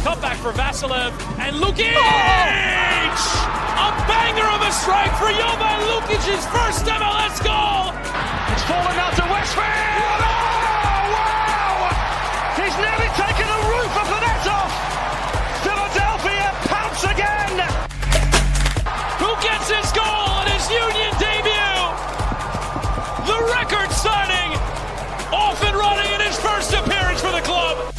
cutback for Vasilev, and Lukic! A banger of a strike for Jovan Lukic's first MLS goal! It's fallen out to Westfield! Oh, wow! He's nearly taken the roof of the net off! Philadelphia pounce again! Who gets his goal in his Union debut? The record signing, off and running in his first appearance for the club.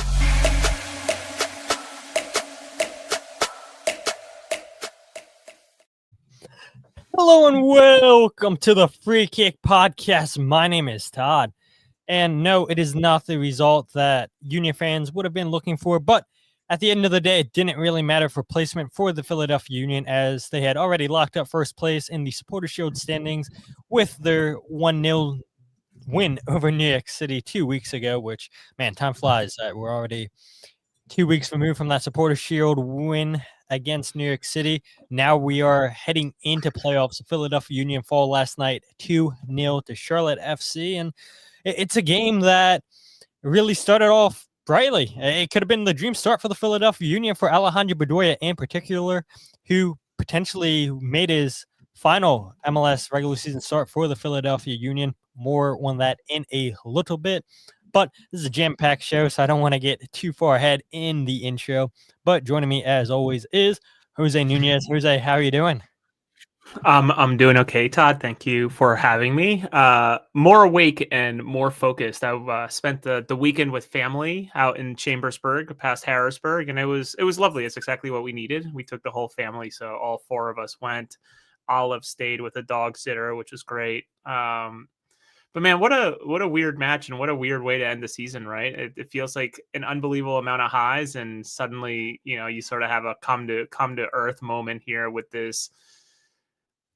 Hello and welcome to the Free Kick Podcast. My name is Todd. And no, it is not the result that Union fans would have been looking for, but at the end of the day, it didn't really matter for placement for the Philadelphia Union, as they had already locked up first place in the Supporters Shield standings with their 1-0 win over New York City 2 weeks ago, which, man, time flies. We're already 2 weeks removed from that Supporters Shield win against New York City. Now we are heading into playoffs. Philadelphia Union fall last night 2-0 to Charlotte FC, and it's a game that really started off brightly. It could have been the dream start for the Philadelphia Union for Alejandro Bedoya in particular, who potentially made his final MLS regular season start for the Philadelphia Union. More on that in a little bit. But this is a jam-packed show, so I don't want to get too far ahead in the intro. But joining me, as always, is José Nuñez. José, how are you doing? I'm doing okay, Todd. Thank you for having me. More awake and more focused. I've spent the weekend with family out in Chambersburg, past Harrisburg, and it was lovely. It's exactly what we needed. We took the whole family, so all four of us went. Olive stayed with a dog sitter, which was great. But man, what a weird match and what a weird way to end the season, right? It feels like an unbelievable amount of highs, and suddenly, you sort of have a come to earth moment here with this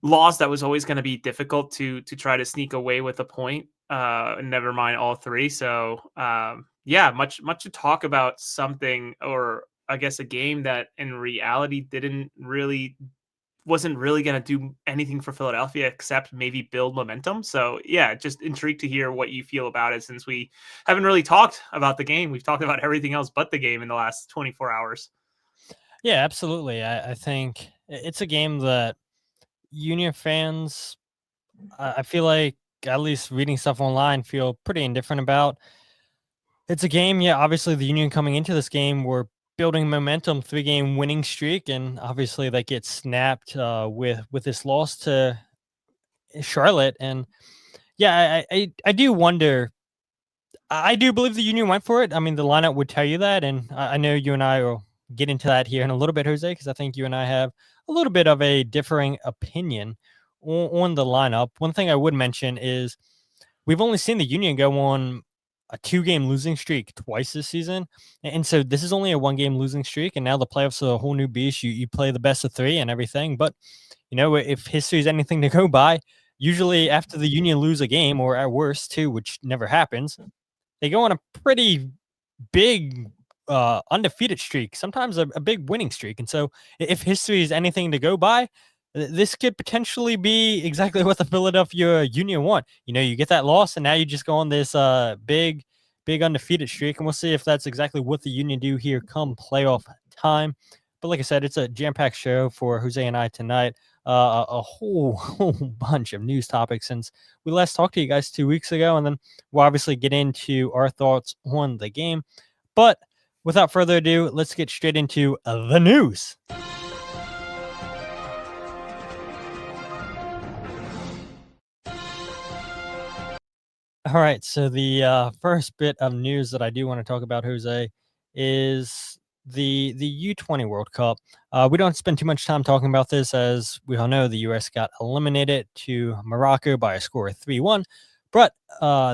loss that was always going to be difficult to try to sneak away with a point. Never mind all three. So much to talk about, something, or I guess a game that in reality wasn't really going to do anything for Philadelphia except maybe build momentum. So yeah, just intrigued to hear what you feel about it, since we haven't really talked about the game. We've talked about everything else but the game in the last 24 hours. Yeah, absolutely. I think it's a game that Union fans, I feel like, at least reading stuff online, feel pretty indifferent about. It's a game, yeah, obviously the Union coming into this game were building momentum, 3-game winning streak, and obviously that gets snapped with this loss to Charlotte. And yeah, I do wonder. I do believe the Union went for it. I mean, the lineup would tell you that, and I know you and I will get into that here in a little bit, Jose, because I think you and I have a little bit of a differing opinion on the lineup. One thing I would mention is we've only seen the Union go on a 2-game losing streak twice this season. And so this is only a 1-game losing streak. And now the playoffs are a whole new beast. You play the best of 3 and everything. But, if history is anything to go by, usually after the Union lose a game, or at worst 2, which never happens, they go on a pretty big undefeated streak, sometimes a big winning streak. And so if history is anything to go by, this could potentially be exactly what the Philadelphia Union want. You get that loss, and now you just go on this big undefeated streak, and we'll see if that's exactly what the Union do here come playoff time. But like I said, it's a jam-packed show for Jose and I tonight. A whole bunch of news topics since we last talked to you guys 2 weeks ago, and then we'll obviously get into our thoughts on the game. But without further ado, let's get straight into the news. All right, so the first bit of news that I do want to talk about, Jose, is the U20 World Cup. We don't spend too much time talking about this, as we all know the U.S. got eliminated to Morocco by a score of 3-1. But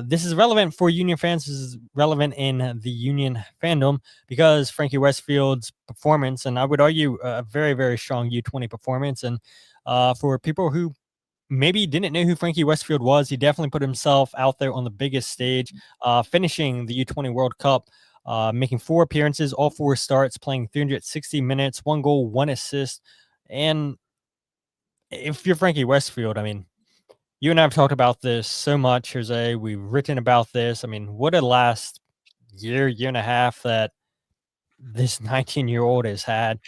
this is relevant for Union fans. This is relevant in the Union fandom because Frankie Westfield's performance, and I would argue a very, very strong U20 performance. And for people who maybe didn't know who Frankie Westfield was, he definitely put himself out there on the biggest stage, finishing the U20 World Cup, making 4 appearances, all 4 starts, playing 360 minutes, 1 goal, 1 assist. And if you're Frankie Westfield, I mean, you and I have talked about this so much, Jose. We've written about this. I mean, what a last year and a half that this 19-year-old has had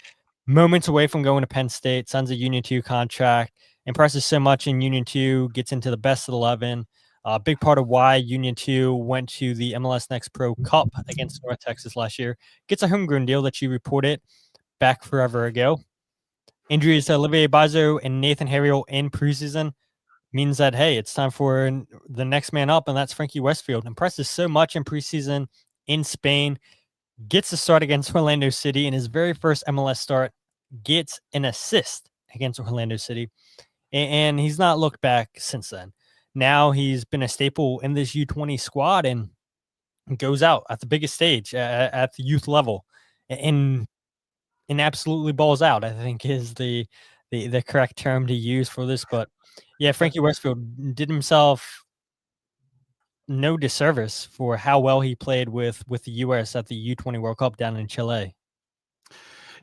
moments away from going to Penn State, signs a Union 2 contract, impresses so much in Union 2, gets into the best of 11. A big part of why Union 2 went to the MLS Next Pro Cup against North Texas last year. Gets a homegrown deal that you reported back forever ago. Injuries to Olivier Bazo and Nathan Harriel in preseason means that, hey, it's time for the next man up, and that's Frankie Westfield. Impresses so much in preseason in Spain, gets a start against Orlando City in his very first MLS start, gets an assist against Orlando City, and he's not looked back since then. Now he's been a staple in this U20 squad and goes out at the biggest stage at the youth level and absolutely balls out, I think is the correct term to use for this. But yeah, Frankie Westfield did himself no disservice for how well he played with the U.S. at the U20 World Cup down in Chile.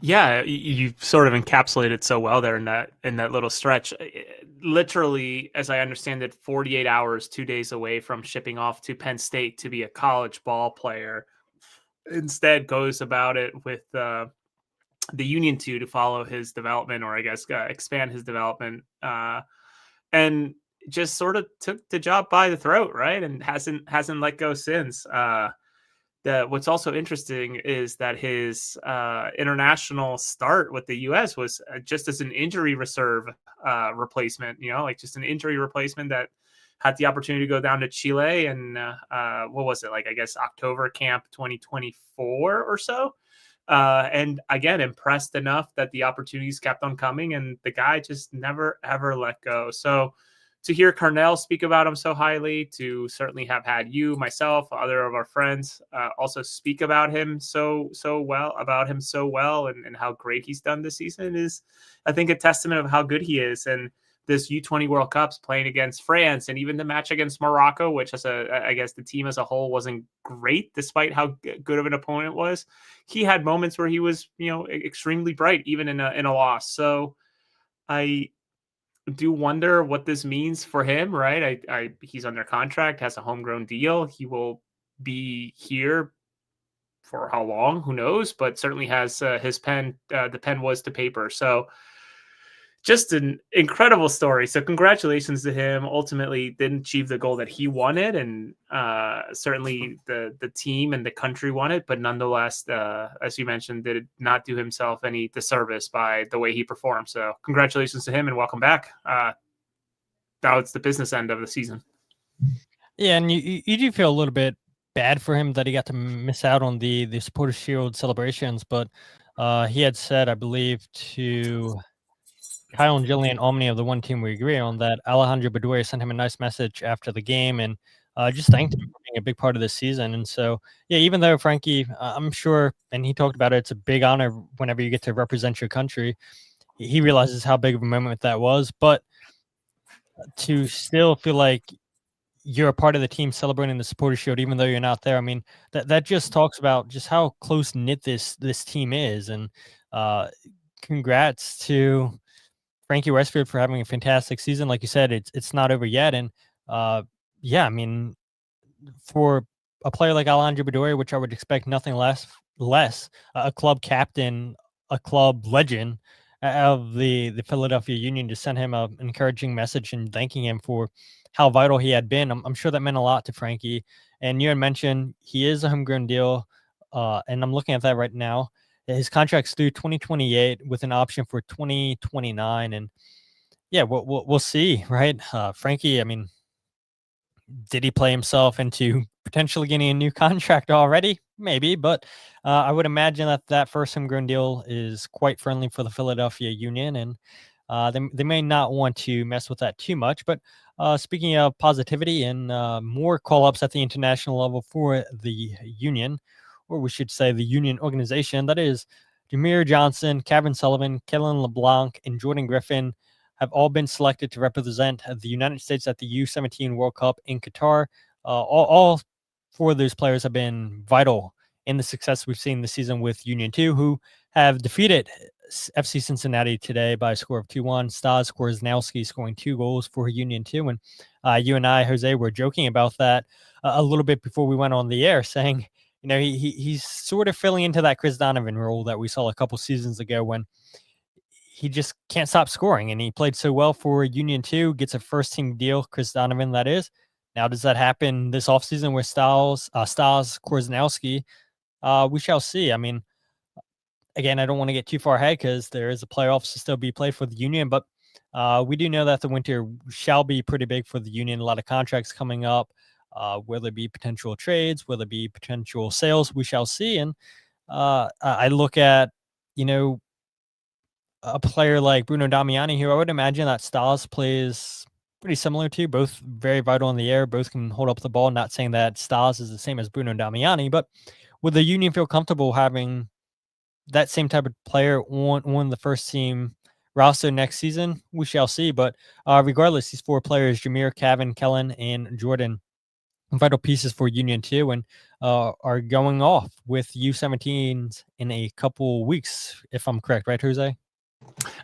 Yeah, you sort of encapsulated so well there in that little stretch. Literally, as I understand it, 48 hours, 2 days away from shipping off to Penn State to be a college ball player, instead goes about it with the Union 2 to follow his development, or I guess expand his development, and just sort of took the job by the throat, right? And hasn't let go since. What's also interesting is that his international start with the U.S. was just as an injury reserve replacement, like just an injury replacement that had the opportunity to go down to Chile and what was it, like, I guess October camp 2024 or so. And again, impressed enough that the opportunities kept on coming and the guy just never, ever let go. So to hear Carnell speak about him so highly, to certainly have had you, myself, other of our friends also speak about him so well, and how great he's done this season is, I think, a testament of how good he is. And this U20 World Cup's playing against France, and even the match against Morocco, which I guess the team as a whole wasn't great, despite how good of an opponent it was. He had moments where he was, extremely bright, even in a loss. So I do wonder what this means for him, right? He's under contract, has a homegrown deal. He will be here for how long? Who knows? But certainly has his pen. The pen was to paper. So just an incredible story. So congratulations to him. Ultimately didn't achieve the goal that he wanted, and certainly the team and the country wanted, but nonetheless, as you mentioned, did not do himself any disservice by the way he performed. So congratulations to him and welcome back. Now it's the business end of the season. Yeah, and you do feel a little bit bad for him that he got to miss out on the Supporters Shield celebrations, but he had said, I believe, to Kyle and Jillian Omni of the One Team We Agree on, that Alejandro Bedoya sent him a nice message after the game and just thanked him for being a big part of this season. And so, yeah, even though Frankie, I'm sure, and he talked about it, it's a big honor whenever you get to represent your country. He realizes how big of a moment that was, but to still feel like you're a part of the team celebrating the Supporters Shield, even though you're not there. I mean, that just talks about just how close knit this team is. And congrats to Frankie Westfield for having a fantastic season. Like you said, it's not over yet. And yeah, I mean, for a player like Alejandro Bedoya, which I would expect nothing less, a club captain, a club legend of the Philadelphia Union, to send him an encouraging message and thanking him for how vital he had been. I'm sure that meant a lot to Frankie. And you had mentioned he is a homegrown deal, and I'm looking at that right now. His contract's through 2028 with an option for 2029. And yeah, we'll see, right? Frankie, I mean, did he play himself into potentially getting a new contract already? Maybe, but I would imagine that first homegrown deal is quite friendly for the Philadelphia Union, and they may not want to mess with that too much. But speaking of positivity and more call-ups at the international level for the Union, or we should say the Union organization, that is Jamir Johnson, Cavan Sullivan, Kellan LeBlanc, and Jordan Griffin have all been selected to represent the United States at the U17 World Cup in Qatar. All four of those players have been vital in the success we've seen this season with Union 2, who have defeated FC Cincinnati today by a score of 2-1. Stas Korzeniowski scoring 2 goals for Union 2. And you and I, Jose, were joking about that a little bit before we went on the air, saying, he's sort of filling into that Chris Donovan role that we saw a couple seasons ago when he just can't stop scoring. And he played so well for Union 2, gets a first team deal, Chris Donovan, that is. Now, does that happen this offseason with Styles Korzeniowski? We shall see. I mean, again, I don't want to get too far ahead because there is a playoffs to still be played for the Union, but we do know that the winter shall be pretty big for the Union. A lot of contracts coming up. Will there be potential trades? Will there be potential sales? We shall see. And I look at, a player like Bruno Damiani, who I would imagine that Styles plays pretty similar to, both very vital in the air, both can hold up the ball. Not saying that Styles is the same as Bruno Damiani, but would the Union feel comfortable having that same type of player on the first team roster next season? We shall see. But regardless, these 4 players, Jamir, Cavan, Kellan, and Jordan, vital pieces for Union 2 and are going off with U17s in a couple weeks, if I'm correct, right, Jose?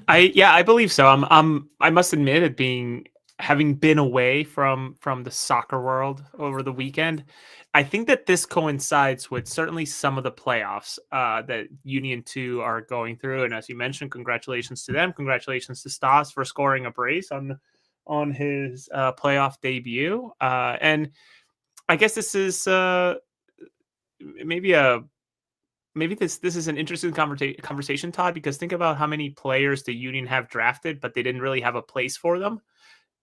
I believe so. I must admit it having been away from the soccer world over the weekend. I think that this coincides with certainly some of the playoffs that Union 2 are going through. And as you mentioned, congratulations to them. Congratulations to Stas for scoring a brace on his playoff debut. And I guess this is maybe this is an interesting conversation, Todd, because think about how many players the Union have drafted, but they didn't really have a place for them.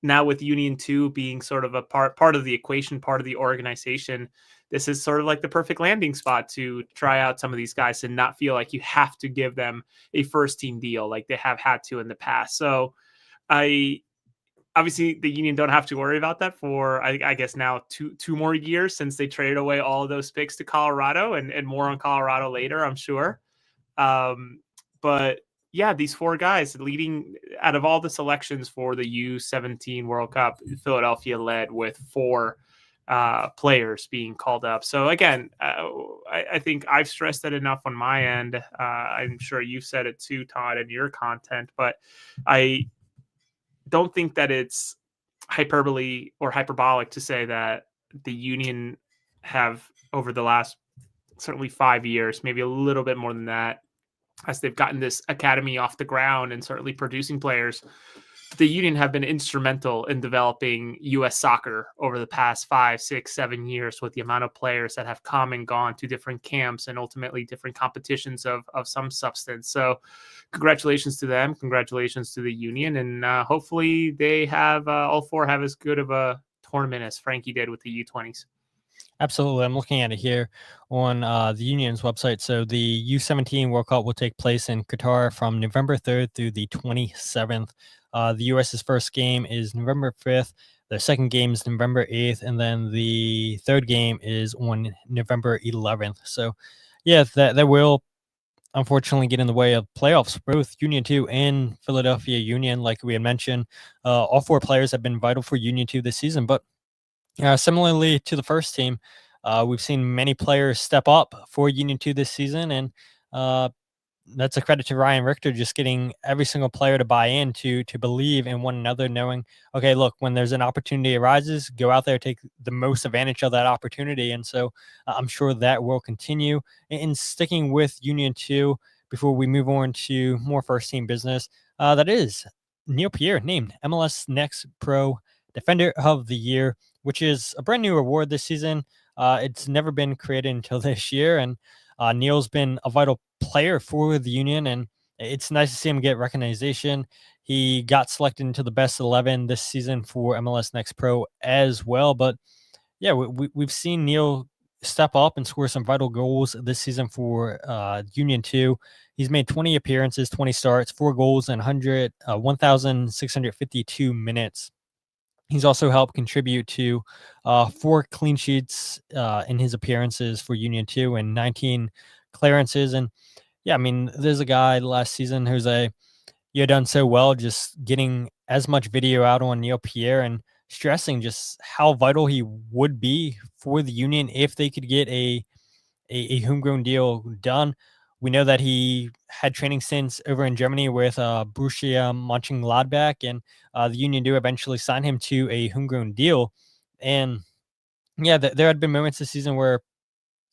Now with Union 2 being sort of a part of the equation, part of the organization, this is sort of like the perfect landing spot to try out some of these guys and not feel like you have to give them a first team deal like they have had to in the past. So obviously the Union don't have to worry about that for, I guess now two more years since they traded away all of those picks to Colorado and more on Colorado later, I'm sure. But yeah, these 4 guys leading out of all the selections for the U17 World Cup, Philadelphia led with 4 players being called up. So again, I think I've stressed that enough on my end. I'm sure you've said it too, Todd, in your content, but I don't think that it's hyperbole or hyperbolic to say that the Union have over the last certainly 5 years, maybe a little bit more than that, as they've gotten this academy off the ground and certainly producing players, the Union have been instrumental in developing U.S. soccer over the past 5, 6, 7 years with the amount of players that have come and gone to different camps and ultimately different competitions of some substance. So congratulations to them. Congratulations to the Union. And hopefully they have all 4 have as good of a tournament as Frankie did with the U20s. Absolutely. I'm looking at it here on the Union's website. So the U17 World Cup will take place in Qatar from November 3rd through the 27th. The U.S.'s first game is November 5th. The second game is November 8th. And then the third game is on November 11th. So, yeah, that will unfortunately get in the way of playoffs. Both Union 2 and Philadelphia Union, like we had mentioned, all 4 players have been vital for Union 2 this season. But similarly to the first team, we've seen many players step up for Union 2 this season, and that's a credit to Ryan Richter, just getting every single player to buy in, to believe in one another, knowing, okay, look, when there's an opportunity arises, go out there, take the most advantage of that opportunity. And so I'm sure that will continue. And sticking with Union 2, before we move on to more first team business, that is Neil Pierre named MLS Next Pro Defender of the Year, which is a brand new award this season. It's never been created until this year, and Neil's been a vital player for the Union, and it's nice to see him get recognition. He got selected into the best 11 this season for MLS Next Pro as well. But yeah, we've seen Neil step up and score some vital goals this season for Union 2. He's made 20 appearances, 20 starts, 4 goals, and 1,652 minutes. He's also helped contribute to 4 clean sheets in his appearances for Union 2 and 19 clearances. And yeah, I mean, there's a guy last season, Jose, you had done so well just getting as much video out on Neil Pierre and stressing just how vital he would be for the Union if they could get a homegrown deal done. We know that he had training stints over in Germany with Borussia Mönchengladbach, and the Union do eventually sign him to a homegrown deal. And yeah, there had been moments this season where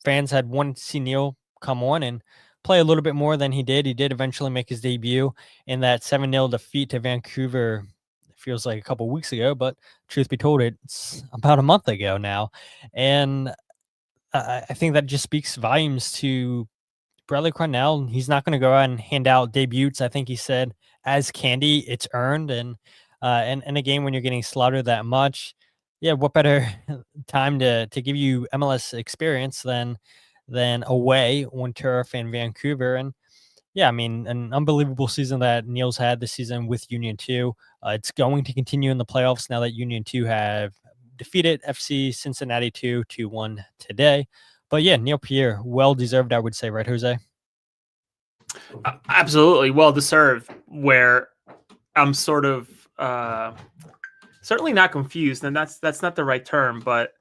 fans had wanted to see Neil come on and play a little bit more than he did. He did eventually make his debut in that 7-0 defeat to Vancouver. It feels like a couple weeks ago, but truth be told, it's about a month ago now. And I think that just speaks volumes to Bradley Carnell. He's not going to go out and hand out debuts. I think he said, as candy, it's earned. And in a game when you're getting slaughtered that much, yeah, what better time to give you MLS experience than away on turf in Vancouver? And yeah, I mean, an unbelievable season that Neil's had this season with Union 2. It's going to continue in the playoffs now that Union 2 have defeated FC Cincinnati 2-1 today. But yeah, Neil Pierre, well deserved, I would say, right, Jose? Absolutely, well deserved. Where I'm sort of certainly not confused, and that's not the right term, but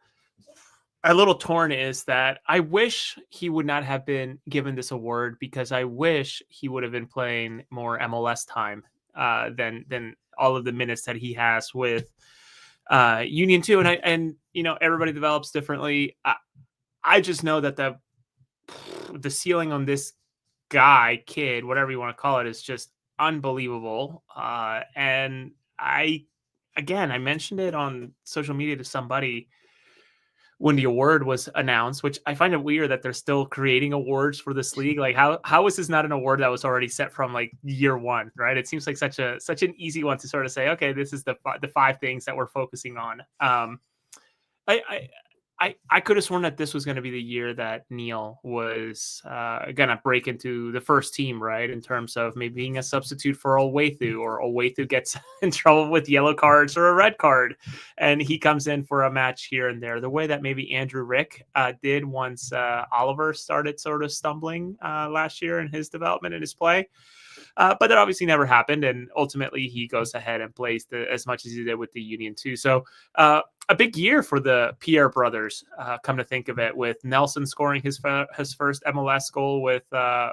a little torn is that I wish he would not have been given this award, because I wish he would have been playing more MLS time than all of the minutes that he has with Union 2. And everybody develops differently. I just know that the ceiling on this kid, whatever you want to call it, is just unbelievable. And I mentioned it on social media to somebody when the award was announced, which I find it weird that they're still creating awards for this league. Like, how is this not an award that was already set from like year one, right? It seems like such an easy one to sort of say, okay, this is the 5 things that we're focusing on. I could have sworn that this was going to be the year that Neil was going to break into the first team, right? In terms of maybe being a substitute for Owethu, or Owethu gets in trouble with yellow cards or a red card, and he comes in for a match here and there, the way that maybe Andrew Rick did once Oliver started sort of stumbling last year in his development and his play. But that obviously never happened, and ultimately he goes ahead and plays as much as he did with the Union 2. So a big year for the Pierre brothers, come to think of it, with Nelson scoring his first MLS goal with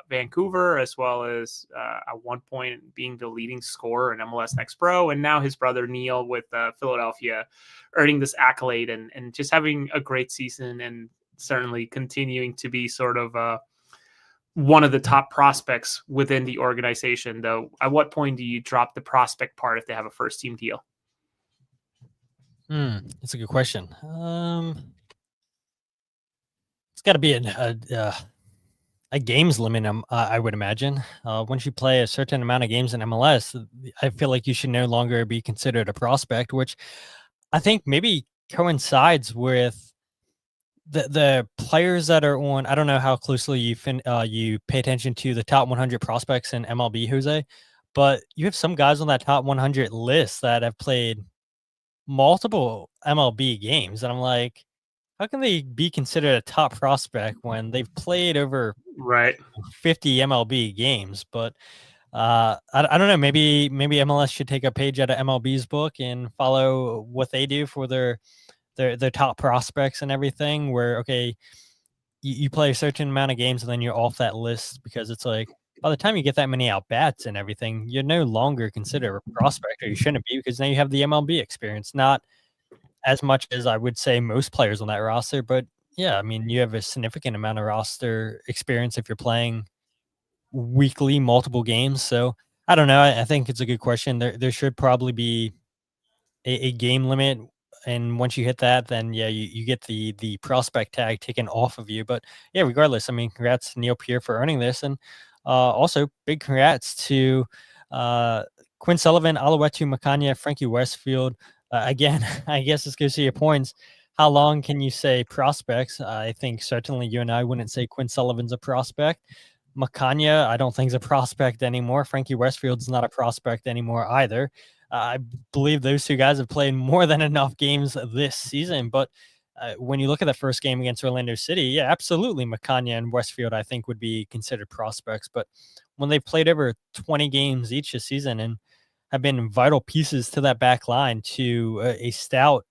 Vancouver, as well as at one point being the leading scorer in MLS Next Pro, and now his brother Neil with Philadelphia earning this accolade and just having a great season, and certainly continuing to be sort of one of the top prospects within the organization. Though, at what point do you drop the prospect part if they have a first team deal? That's a good question. It's got to be a games limit, I would imagine. Once you play a certain amount of games in MLS, I feel like you should no longer be considered a prospect, which I think maybe coincides with the players that are on. I don't know how closely you pay attention to the top 100 prospects in MLB, Jose, but you have some guys on that top 100 list that have played multiple MLB games, and I'm like, how can they be considered a top prospect when they've played over 50 MLB games? But I don't know. Maybe MLS should take a page out of MLB's book and follow what they do for their top prospects and everything, where, okay, you play a certain amount of games and then you're off that list, because it's like, by the time you get that many at-bats and everything, you're no longer considered a prospect, or you shouldn't be, because now you have the MLB experience. Not as much as I would say most players on that roster, but yeah, I mean, you have a significant amount of roster experience if you're playing weekly, multiple games. So I don't know. I think it's a good question. There should probably be a game limit, and once you hit that, then yeah, you get the prospect tag taken off of you. But yeah, regardless, I mean, congrats to Neil Pierre for earning this, and also big congrats to Quinn Sullivan, Oluwetu Makanya, Frankie Westfield. Again, I guess this goes to your points. How long can you say prospects? I think certainly you and I wouldn't say Quinn Sullivan's a prospect. Makanya, I don't think is a prospect anymore. Frankie Westfield's not a prospect anymore either. I believe those two guys have played more than enough games this season. But when you look at the first game against Orlando City, yeah, absolutely, Makanya and Westfield, I think, would be considered prospects. But when they've played over 20 games each this season and have been vital pieces to that back line, to a stout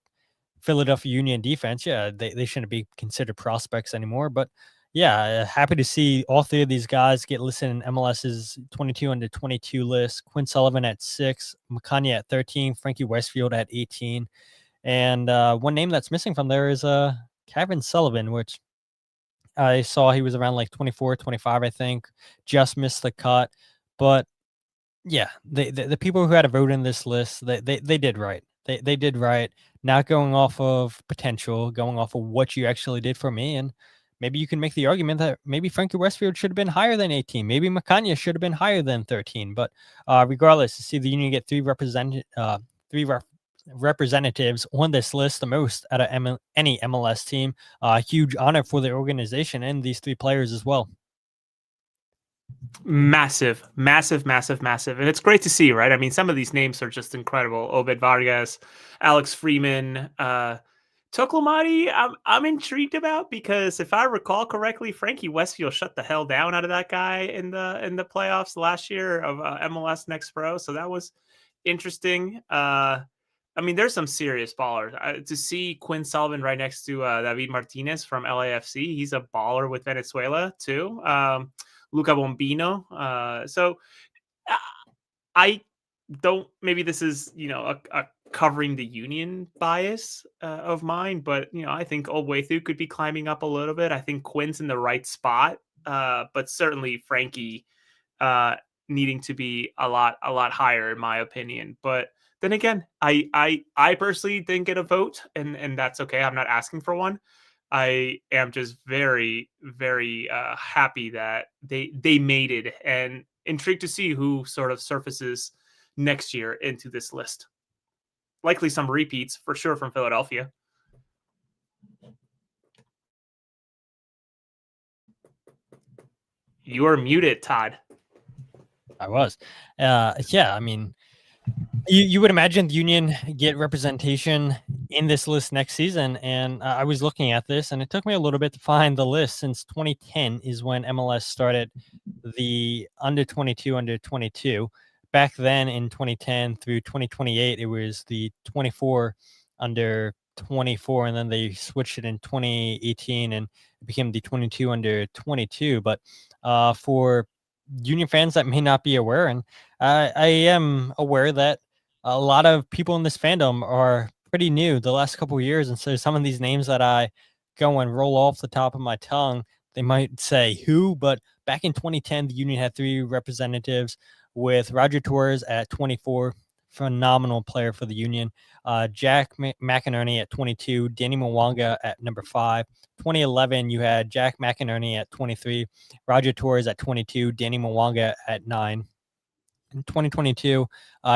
Philadelphia Union defense, yeah, they shouldn't be considered prospects anymore. But yeah, happy to see all 3 of these guys get listed in MLS's 22 under 22 list. Quinn Sullivan at 6, Makanya at 13, Frankie Westfield at 18. And one name that's missing from there is Cavan Sullivan, which I saw he was around like 24, 25, I think, just missed the cut. But yeah, the people who had a vote in this list, they did right. They did right, not going off of potential, going off of what you actually did for me. And maybe you can make the argument that maybe Frankie Westfield should have been higher than 18. Maybe Makanya should have been higher than 13. But regardless, to see the Union get three representatives on this list, the most out of any MLS team, huge honor for the organization and these three players as well. Massive. And it's great to see, right? I mean, some of these names are just incredible. Obed Vargas, Alex Freeman, Toklomati, I'm intrigued about, because if I recall correctly, Frankie Westfield shut the hell down out of that guy in the playoffs last year of MLS Next Pro. So that was interesting. I mean, there's some serious ballers. To see Quinn Sullivan right next to David Martinez from LAFC, he's a baller with Venezuela too. Luca Bombino. So I don't, maybe this is, a covering the Union bias of mine, but, I think Obwethu could be climbing up a little bit. I think Quinn's in the right spot, but certainly Frankie needing to be a lot higher in my opinion. But then again, I personally didn't get a vote, and that's okay. I'm not asking for one. I am just very, very happy that they made it, and intrigued to see who sort of surfaces next year into this list. Likely some repeats for sure from Philadelphia. You are muted, Todd. I was. Yeah, I mean, you would imagine the Union get representation in this list next season. And I was looking at this, and it took me a little bit to find the list, since 2010 is when MLS started the under 22, under 22. Back then in 2010 through 2028, it was the 24 under 24, and then they switched it in 2018 and it became the 22 under 22. But for Union fans that may not be aware, and I am aware that a lot of people in this fandom are pretty new the last couple of years, and so some of these names that I go and roll off the top of my tongue, they might say who, but back in 2010, the Union had three representatives, with Roger Torres at 24, phenomenal player for the Union. Jack McInerney at 22, Danny Mwanga at number 5. 2011, you had Jack McInerney at 23, Roger Torres at 22, Danny Mwanga at 9. In 2022,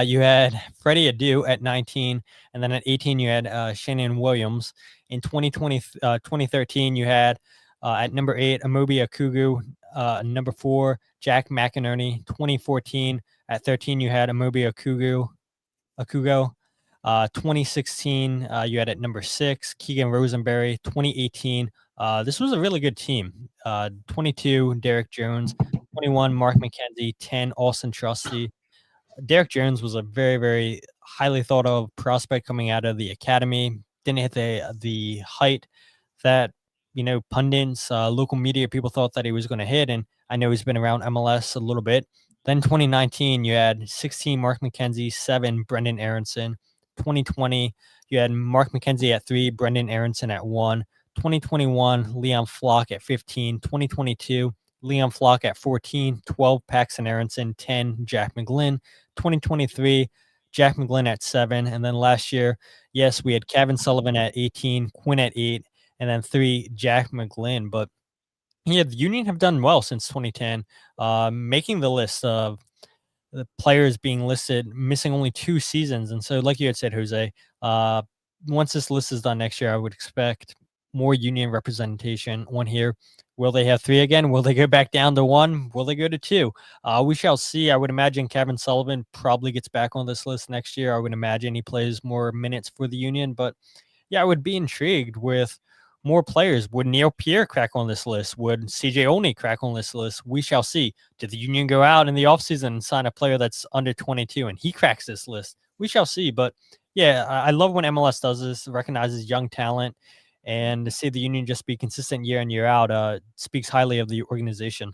you had Freddie Adu at 19, and then at 18, you had Shannon Williams. In 2013, you had at number 8, Amobi Akugu. Number 4, Jack McInerney. 2014, at 13, you had Amobi Akugo. 2016, you had at number 6, Keegan Rosenberry. 2018, this was a really good team. 22, Derek Jones. 21, Mark McKenzie. 10, Austin Trusty. Derek Jones was a very, very highly thought of prospect coming out of the academy. Didn't hit the height that, pundits, local media people thought that he was going to hit. And I know he's been around MLS a little bit. Then 2019, you had 16, Mark McKenzie. 7, Brendan Aronson. 2020, you had Mark McKenzie at 3, Brendan Aronson at 1. 2021, Leon Flock at 15. 2022, Leon Flock at 14. 12, Paxton Aronson. 10, Jack McGlynn. 2023, Jack McGlynn at 7. And then last year, yes, we had Cavan Sullivan at 18, Quinn at 8, and then 3, Jack McGlynn. But yeah, the Union have done well since 2010, making the list of the players being listed, missing only 2 seasons. And so, like you had said, Jose, once this list is done next year, I would expect more Union representation on here. Will they have 3 again? Will they go back down to 1? Will they go to 2? We shall see. I would imagine Cavan Sullivan probably gets back on this list next year. I would imagine he plays more minutes for the Union. But yeah, I would be intrigued with more players. Would Neil Pierre crack on this list? Would CJ Olney crack on this list? We shall see. Did the Union go out in the offseason and sign a player that's under 22 and he cracks this list? We shall see. But yeah, I love when MLS does this, recognizes young talent, and to see the Union just be consistent year in, year out, speaks highly of the organization.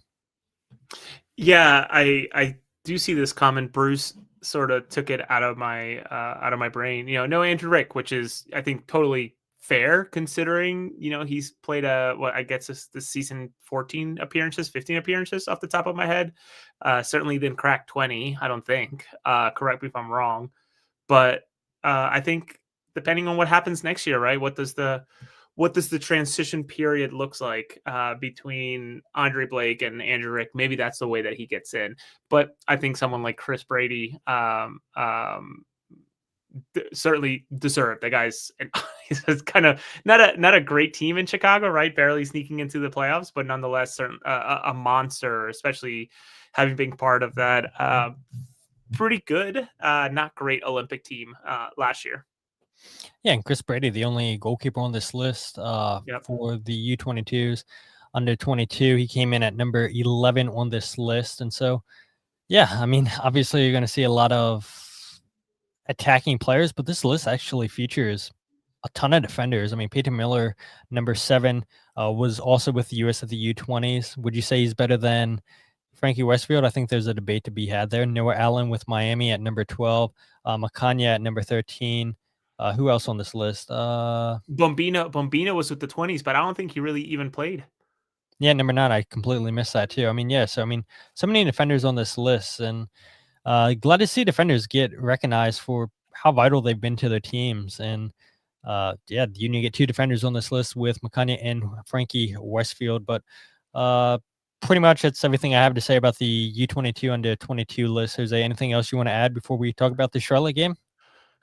Yeah, I do see this comment. Bruce sort of took it out of my brain. No Andrew Rick, which is, I think, totally fair considering, he's played what I guess this season 14 appearances, 15 appearances off the top of my head. Certainly didn't crack 20, I don't think. Correct me if I'm wrong. But I think depending on what happens next year, right? What does the transition period looks like between Andre Blake and Andrew Rick? Maybe that's the way that he gets in. But I think someone like Chris Brady certainly deserved. The guy's he's kind of not a great team in Chicago, right? Barely sneaking into the playoffs, but nonetheless, a monster, especially having been part of that pretty good, not great Olympic team last year. Yeah, and Chris Brady, the only goalkeeper on this list for the U22s, under 22. He came in at number 11 on this list. And so, yeah, I mean, obviously you're going to see a lot of attacking players, but this list actually features a ton of defenders. I mean, Peyton Miller, number 7, was also with the U.S. at the U20s. Would you say he's better than Frankie Westfield? I think there's a debate to be had there. Noah Allen with Miami at number 12, Makanya at number 13. Who else on this list? Bombino was with the 20s, but I don't think he really even played. Yeah, number 9. I completely missed that too. I mean, yeah. So, I mean, so many defenders on this list, and glad to see defenders get recognized for how vital they've been to their teams. And yeah, the Union get 2 defenders on this list with Makanya and Frankie Westfield. But pretty much that's everything I have to say about the U22 under 22 list. Jose, anything else you want to add before we talk about the Charlotte game?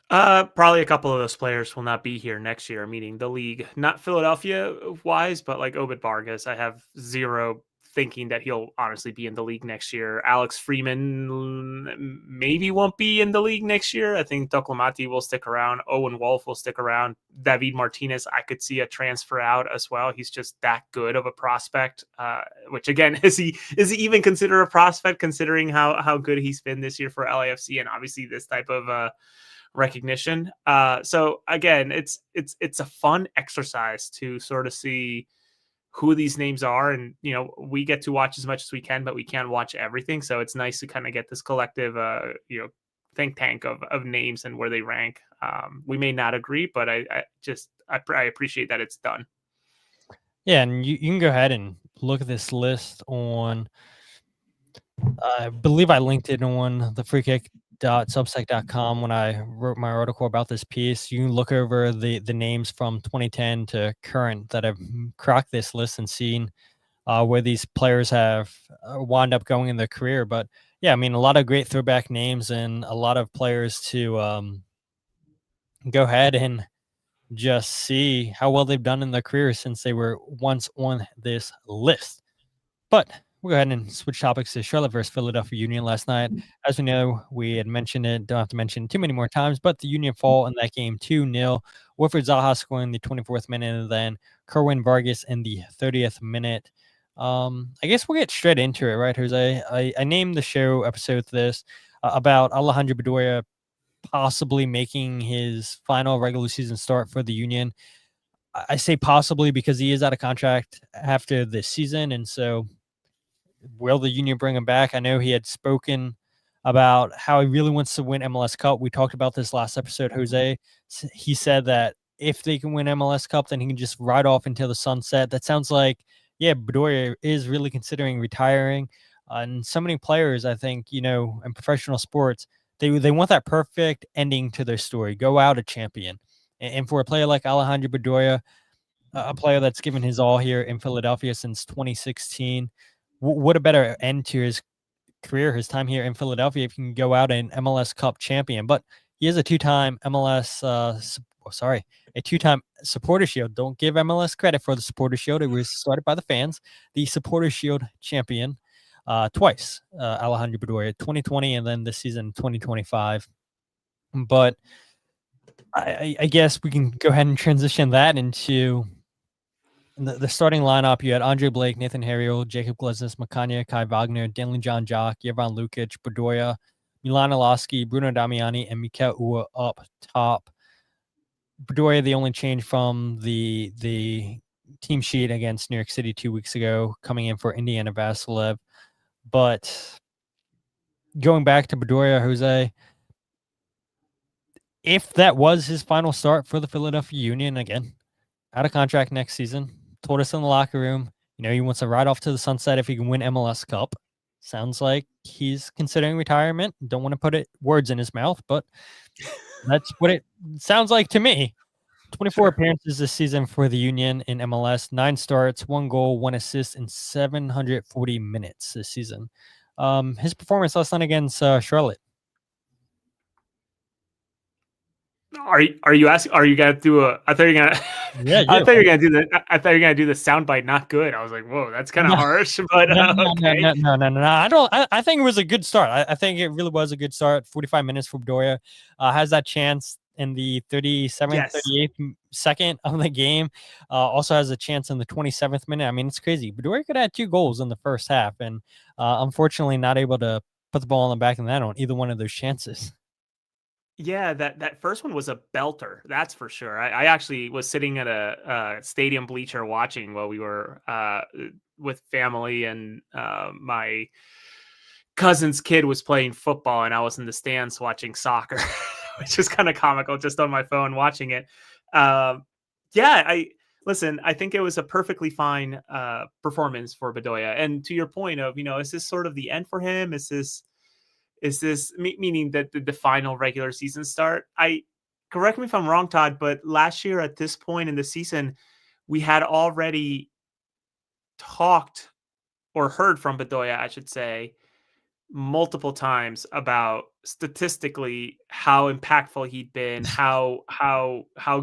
Probably a couple of those players will not be here next year, meaning the league, not Philadelphia wise, but like Obed Vargas. I have zero thinking that he'll honestly be in the league next year. Alex Freeman maybe won't be in the league next year. I think Toklamati will stick around. Owen Wolf will stick around. David Martinez, I could see a transfer out as well. He's just that good of a prospect, which again, is he even considered a prospect considering how good he's been this year for LAFC and obviously this type of recognition. So again, it's a fun exercise to sort of see who these names are, and we get to watch as much as we can, but we can't watch everything. So it's nice to kind of get this collective think tank of names and where they rank. We may not agree, but I appreciate that it's done. Yeah, and you can go ahead and look at this list on I believe I linked it on the freekick.substack.com when I wrote my article about this piece. You can look over the names from 2010 to current that have cracked this list and seen where these players have wound up going in their career. But yeah, I mean, a lot of great throwback names and a lot of players to go ahead and just see how well they've done in their career since they were once on this list. But we'll go ahead and switch topics to Charlotte versus Philadelphia Union last night. As we know, we had mentioned it. Don't have to mention it too many more times, but the Union fall in that game 2-0. Wilfred Zaha scoring the 24th minute, and then Kerwin Vargas in the 30th minute. I guess we'll get straight into it, right, Jose? I named the show episode this about Alejandro Bedoya possibly making his final regular season start for the Union. I say possibly because he is out of contract after this season, and so will the Union bring him back? I know he had spoken about how he really wants to win MLS Cup. We talked about this last episode, Jose. He said that if they can win MLS Cup, then he can just ride off until the sunset. That sounds like, yeah, Bedoya is really considering retiring. And so many players, I think, in professional sports, they want that perfect ending to their story. Go out a champion. And for a player like Alejandro Bedoya, a player that's given his all here in Philadelphia since 2016, what a better end to his career, his time here in Philadelphia, if he can go out an MLS Cup champion. But he is a two-time two-time Supporter Shield. Don't give MLS credit for the Supporter Shield. It was started by the fans. The Supporter Shield champion twice, Alejandro Bedoya, 2020 and then this season, 2025. But I guess we can go ahead and transition that into the starting lineup. You had Andre Blake, Nathan Harriel, Jacob Glesnes, Makanya, Kai Wagner, Danley John Jock, Jovan Lukic, Bedoya, Milan Olaski, Bruno Damiani, and Mikel Ua up top. Bedoya, the only change from the team sheet against New York City 2 weeks ago, coming in for Indiana Vasilev. But going back to Bedoya, Jose, if that was his final start for the Philadelphia Union, again, out of contract next season. Told us in the locker room, he wants to ride off to the sunset if he can win MLS Cup. Sounds like he's considering retirement. Don't want to put words in his mouth, but that's what it sounds like to me. 24 appearances this season for the Union in MLS, 9 starts, 1 goal, 1 assist in 740 minutes this season. His performance last night against Charlotte. Are you asking? Are you gonna do a? I thought you're gonna. Yeah, I thought you're gonna do the. I thought you're gonna do the soundbite. Not good. I was like, whoa, that's kind of harsh. But okay. No. I think it was a good start. I think it really was a good start. 45 minutes for Bedoya. Has that chance in the 37th, 38th second of the game. Also has a chance in the 27th minute. I mean, it's crazy. Bedoya could have 2 goals in the first half, and unfortunately, not able to put the ball in the back of the net on either one of those chances. Yeah, that first one was a belter. That's for sure. I actually was sitting at a stadium bleacher watching while we were with family, and my cousin's kid was playing football, and I was in the stands watching soccer, which is kind of comical, just on my phone watching it. Listen, I think it was a perfectly fine performance for Bedoya. And to your point of, is this sort of the end for him? Is this meaning that the final regular season start? Correct me if I'm wrong, Todd, but last year at this point in the season, we had already talked or heard from Bedoya, I should say, multiple times about statistically how impactful he'd been, how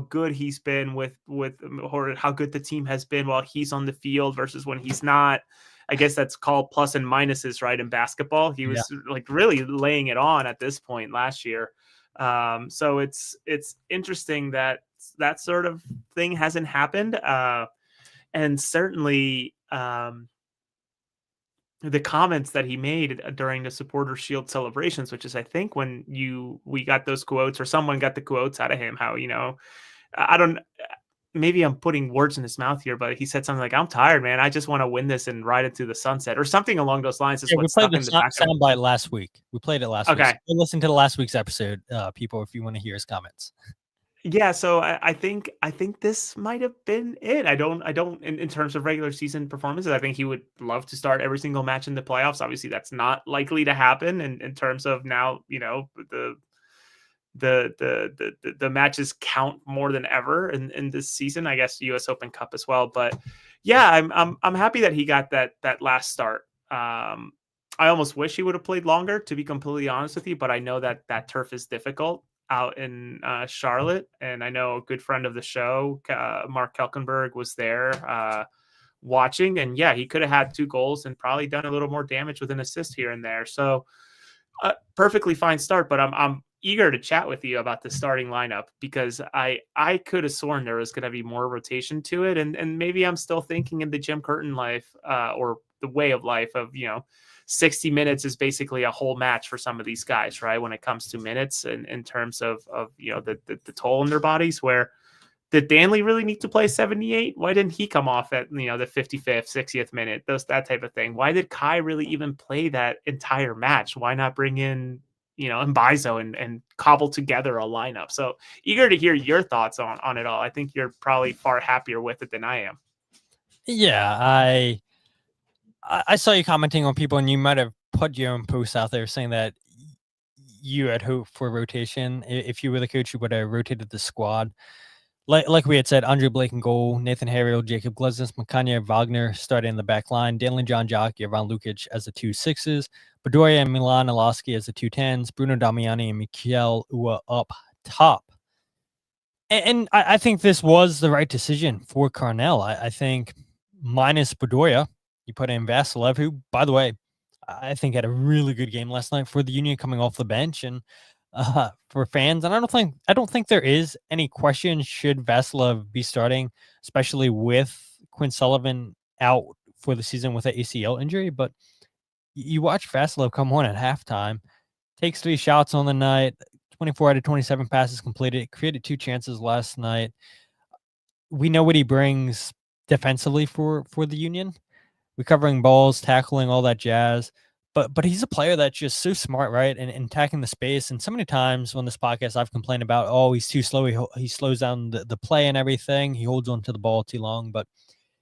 good he's been with or how good the team has been while he's on the field versus when he's not. I guess that's called plus and minuses, right? In basketball, he was like really laying it on at this point last year. So it's interesting that that sort of thing hasn't happened. And certainly the comments that he made during the Supporter Shield celebrations, which is, I think, when we got those quotes, or someone got the quotes out of him, how, maybe I'm putting words in his mouth here, but he said something like, "I'm tired, man. I just want to win this and ride it to the sunset," or something along those lines. Is we played the soundbite last week. We played it last week. Okay. So listen to the last week's episode, people, if you want to hear his comments. Yeah, so I think this might have been it. I don't in terms of regular season performances, I think he would love to start every single match in the playoffs. Obviously, that's not likely to happen in terms of now, the matches count more than ever in this season. I guess US Open Cup as well. But yeah, I'm happy that he got that last start. I almost wish he would have played longer, to be completely honest with you, but I know that turf is difficult out in Charlotte, and I know a good friend of the show, Mark Kelkenberg, was there watching, and yeah, he could have had 2 goals and probably done a little more damage with an assist here and there. So perfectly fine start, but I'm eager to chat with you about the starting lineup, because I could have sworn there was going to be more rotation to it, and maybe I'm still thinking in the Jim Curtin life or the way of life of 60 minutes is basically a whole match for some of these guys, right? When it comes to minutes and in terms of the toll on their bodies, where did Danley really need to play 78? Why didn't he come off at, the 55th, 60th minute, that type of thing? Why did Kai really even play that entire match? Why not bring in, Mbaizo and cobble together a lineup? So eager to hear your thoughts on it all. I think you're probably far happier with it than I am. Yeah, I saw you commenting on people, and you might have put your own post out there saying that you had hoped for rotation. If you were the coach, you would have rotated the squad. Like we had said, Andre Blake in goal, Nathan Harriel, Jacob Glesnes, Makanya, Wagner started in the back line, Danley John Jock, Jovan Lukic as the 2 6s, Bedoya and Milan Aloski as the 2 10s, Bruno Damiani and Mikel Ua up top. And I think this was the right decision for Carnell. I think minus Bedoya, you put in Vasilev, who, by the way, I think had a really good game last night for the Union coming off the bench, and for fans. And I don't think there is any question should Vasilev be starting, especially with Quinn Sullivan out for the season with an ACL injury. But you watch Vasilev come on at halftime, takes 3 shots on the night, 24 out of 27 passes completed, created 2 chances last night. We know what he brings defensively for the Union, recovering balls, tackling, all that jazz. but he's a player that's just so smart, right? And attacking the space. And so many times on this podcast, I've complained about, oh, he's too slow. He slows down the play and everything. He holds on to the ball too long. But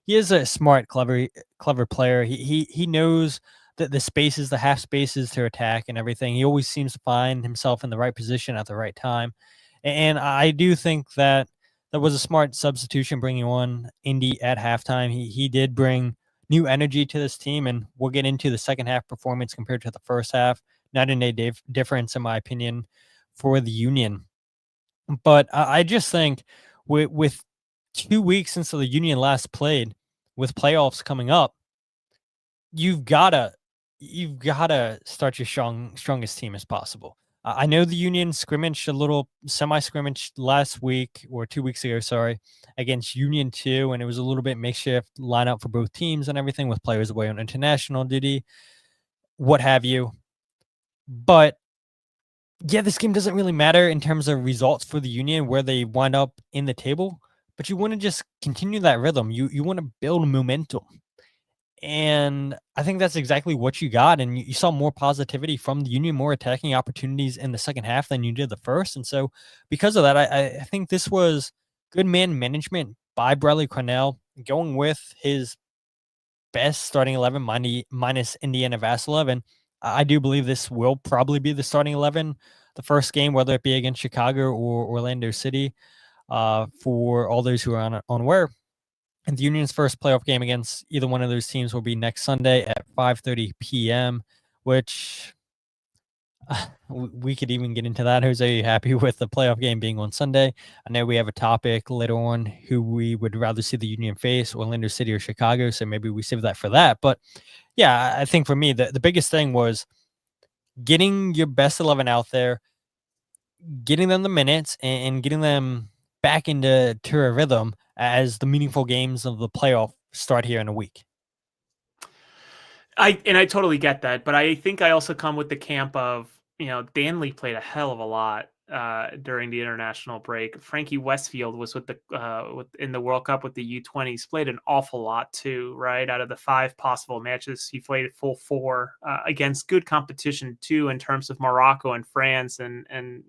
he is a smart, clever player. He knows the spaces, the half spaces to attack and everything. He always seems to find himself in the right position at the right time. And I do think that was a smart substitution, bringing on Indy at halftime. He did bring new energy to this team, and we'll get into the second half performance compared to the first half. Not a difference, in my opinion, for the Union. But I just think with 2 weeks since the Union last played, with playoffs coming up, you've gotta start your strongest team as possible. I know the Union scrimmaged a little semi-scrimmage last week or 2 weeks ago, sorry, against Union 2, and it was a little bit makeshift lineup for both teams and everything, with players away on international duty, what have you. But yeah, this game doesn't really matter in terms of results for the Union, where they wind up in the table, but you want to just continue that rhythm. You want to build momentum. And I think that's exactly what you got. And you saw more positivity from the Union, more attacking opportunities in the second half than you did the first. And so because of that, I think this was good man management by Bradley Carnell, going with his best starting 11 minus Indiana Vasilov. And I do believe this will probably be the starting 11, the first game, whether it be against Chicago or Orlando City, for all those who are unaware. And the Union's first playoff game against either one of those teams will be next Sunday at 5:30 p.m., which we could even get into that. Jose, are you happy with the playoff game being on Sunday? I know we have a topic later on who we would rather see the Union face, Orlando City or Chicago, so maybe we save that for that. But yeah, I think for me, the biggest thing was getting your best 11 out there, getting them the minutes, and getting them back into a rhythm as the meaningful games of the playoff start here in a week. I totally get that, but I think I also come with the camp of, Danley played a hell of a lot during the international break. Frankie Westfield was in the World Cup with the U20s, played an awful lot too, right? Out of the 5 possible matches, he played a full 4 against good competition too, in terms of Morocco and France, and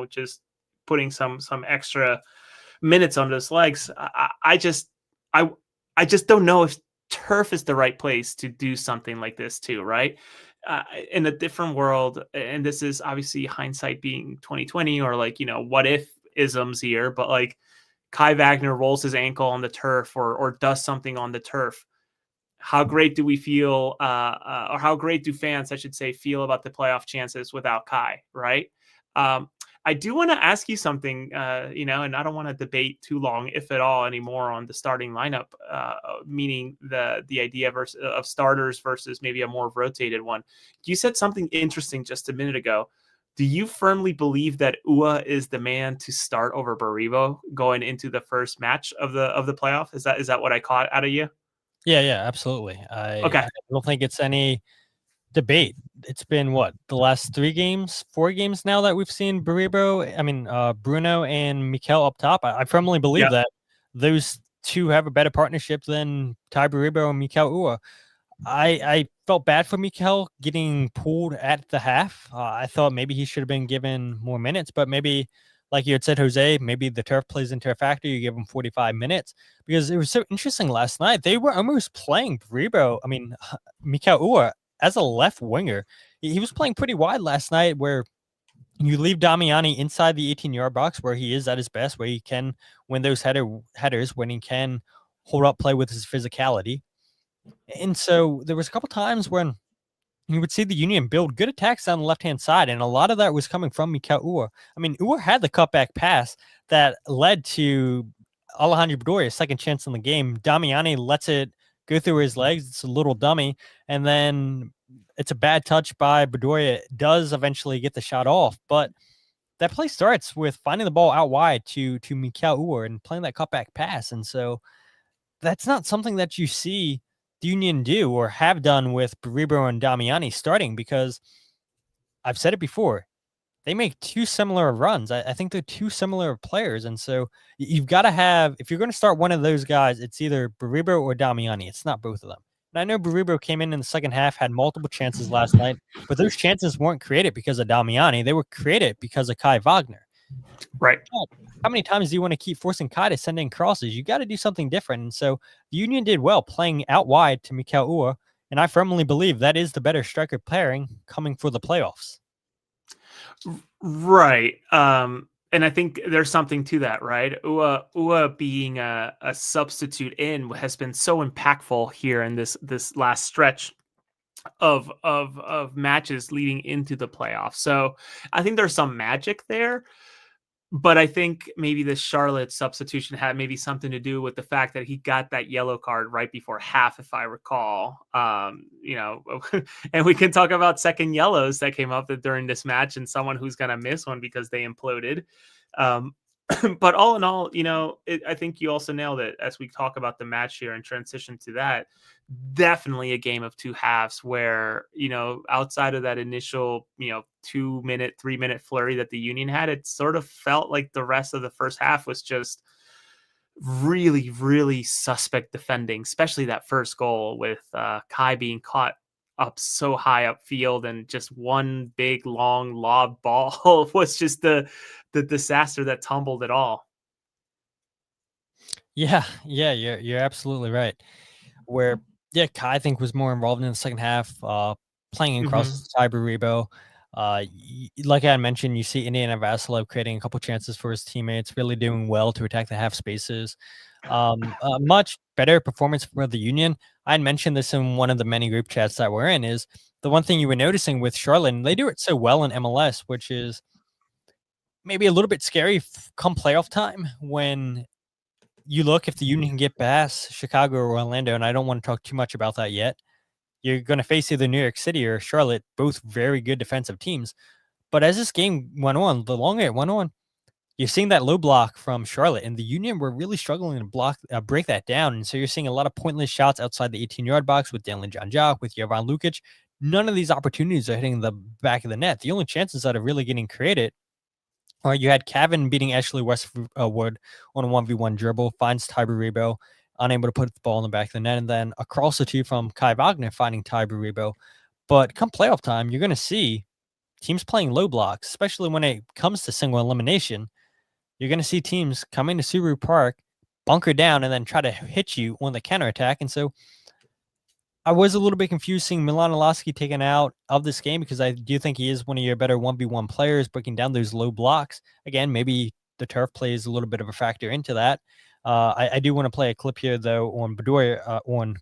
just putting some extra minutes on those legs. I just don't know if turf is the right place to do something like this too, right? In a different world, and this is obviously hindsight being 2020, or what if isms here, but like Kai Wagner rolls his ankle on the turf or does something on the turf. How great do we feel, or how great do fans, I should say, feel about the playoff chances without Kai, right? I do want to ask you something, and I don't want to debate too long, if at all, anymore on the starting lineup, meaning the idea of starters versus maybe a more rotated one. You said something interesting just a minute ago. Do you firmly believe that Ua is the man to start over Baribo going into the first match of the playoff? Is that what I caught out of you? Yeah, absolutely. Okay. I don't think it's any debate. It's been the last 4 games now that we've seen Bruno and Mikel up top. I firmly believe that those two have a better partnership than Ty Baribo and Mikel Ua. I felt bad for Mikel getting pulled at the half. I thought maybe he should have been given more minutes, but maybe, like you had said, Jose, maybe the turf plays into a factor. You give him 45 minutes, because it was so interesting last night. They were almost playing Mikel Ua as a left winger. He was playing pretty wide last night, where you leave Damiani inside the 18-yard box, where he is at his best, where he can win those headers, when he can hold up play with his physicality. And so there was a couple times when you would see the Union build good attacks down the left-hand side, and a lot of that was coming from Mikel Ua. Ua had the cutback pass that led to Alejandro Bedoya's second chance in the game. Damiani lets it go through his legs. It's a little dummy, and then it's a bad touch by Bedoya. It does eventually get the shot off, but that play starts with finding the ball out wide to Mikel Ua and playing that cutback pass. And so that's not something that you see the Union do or have done with Baribo and Damiani starting, because I've said it before, they make 2 similar runs. I think they're 2 similar players. And so you've got to have, if you're going to start one of those guys, it's either Baribo or Damiani. It's not both of them. And I know Baribo came in the second half, had multiple chances last night, but those chances weren't created because of Damiani. They were created because of Kai Wagner. Right. How many times do you want to keep forcing Kai to send in crosses? You got to do something different. And so the Union did well playing out wide to Mikel Ua, and I firmly believe that is the better striker pairing coming for the playoffs. Right. And I think there's something to that, right? Ua being a substitute in has been so impactful here in this last stretch of matches leading into the playoffs. So I think there's some magic there. But I think maybe the Charlotte substitution had maybe something to do with the fact that he got that yellow card right before half, if I recall. And we can talk about second yellows that came up during this match and someone who's going to miss one because they imploded. But all in all, I think you also nailed it as we talk about the match here and transition to that. Definitely a game of two halves where, outside of that initial, 2-minute, 3-minute flurry that the Union had, it sort of felt like the rest of the first half was just really, really suspect defending, especially that first goal with Kai being caught up so high upfield and just one big long lob ball was just the disaster that tumbled it all. Yeah, you're absolutely right. Where Kai I think was more involved in the second half, playing across Baribo. Like I mentioned, you see Indiana Vasilov creating a couple chances for his teammates, really doing well to attack the half spaces. A much better performance for the Union. I had mentioned this in one of the many group chats that we're in, is the one thing you were noticing with Charlotte, and they do it so well in MLS, which is maybe a little bit scary come playoff time when you look if the Union can get past Chicago or Orlando, and I don't want to talk too much about that yet. You're going to face either New York City or Charlotte, both very good defensive teams. But as this game went on, the longer it went on, you're seeing that low block from Charlotte, and the Union were really struggling to break that down. And so you're seeing a lot of pointless shots outside the 18-yard box with Danley John-Jock, with Jovan Lukic. None of these opportunities are hitting the back of the net. The only chances that are really getting created are you had Cavan beating Ashley Westwood on a 1v1 dribble, finds Baribo, unable to put the ball in the back of the net, and then across the two from Kai Wagner finding Baribo. But come playoff time, you're going to see teams playing low blocks, especially when it comes to single elimination. You're going to see teams come into Subaru Park, bunker down, and then try to hit you on the counterattack. And so I was a little bit confused seeing Milan Olaski taken out of this game because I do think he is one of your better 1v1 players, breaking down those low blocks. Again, maybe the turf plays a little bit of a factor into that. I do want to play a clip here, though, on Bedoya, on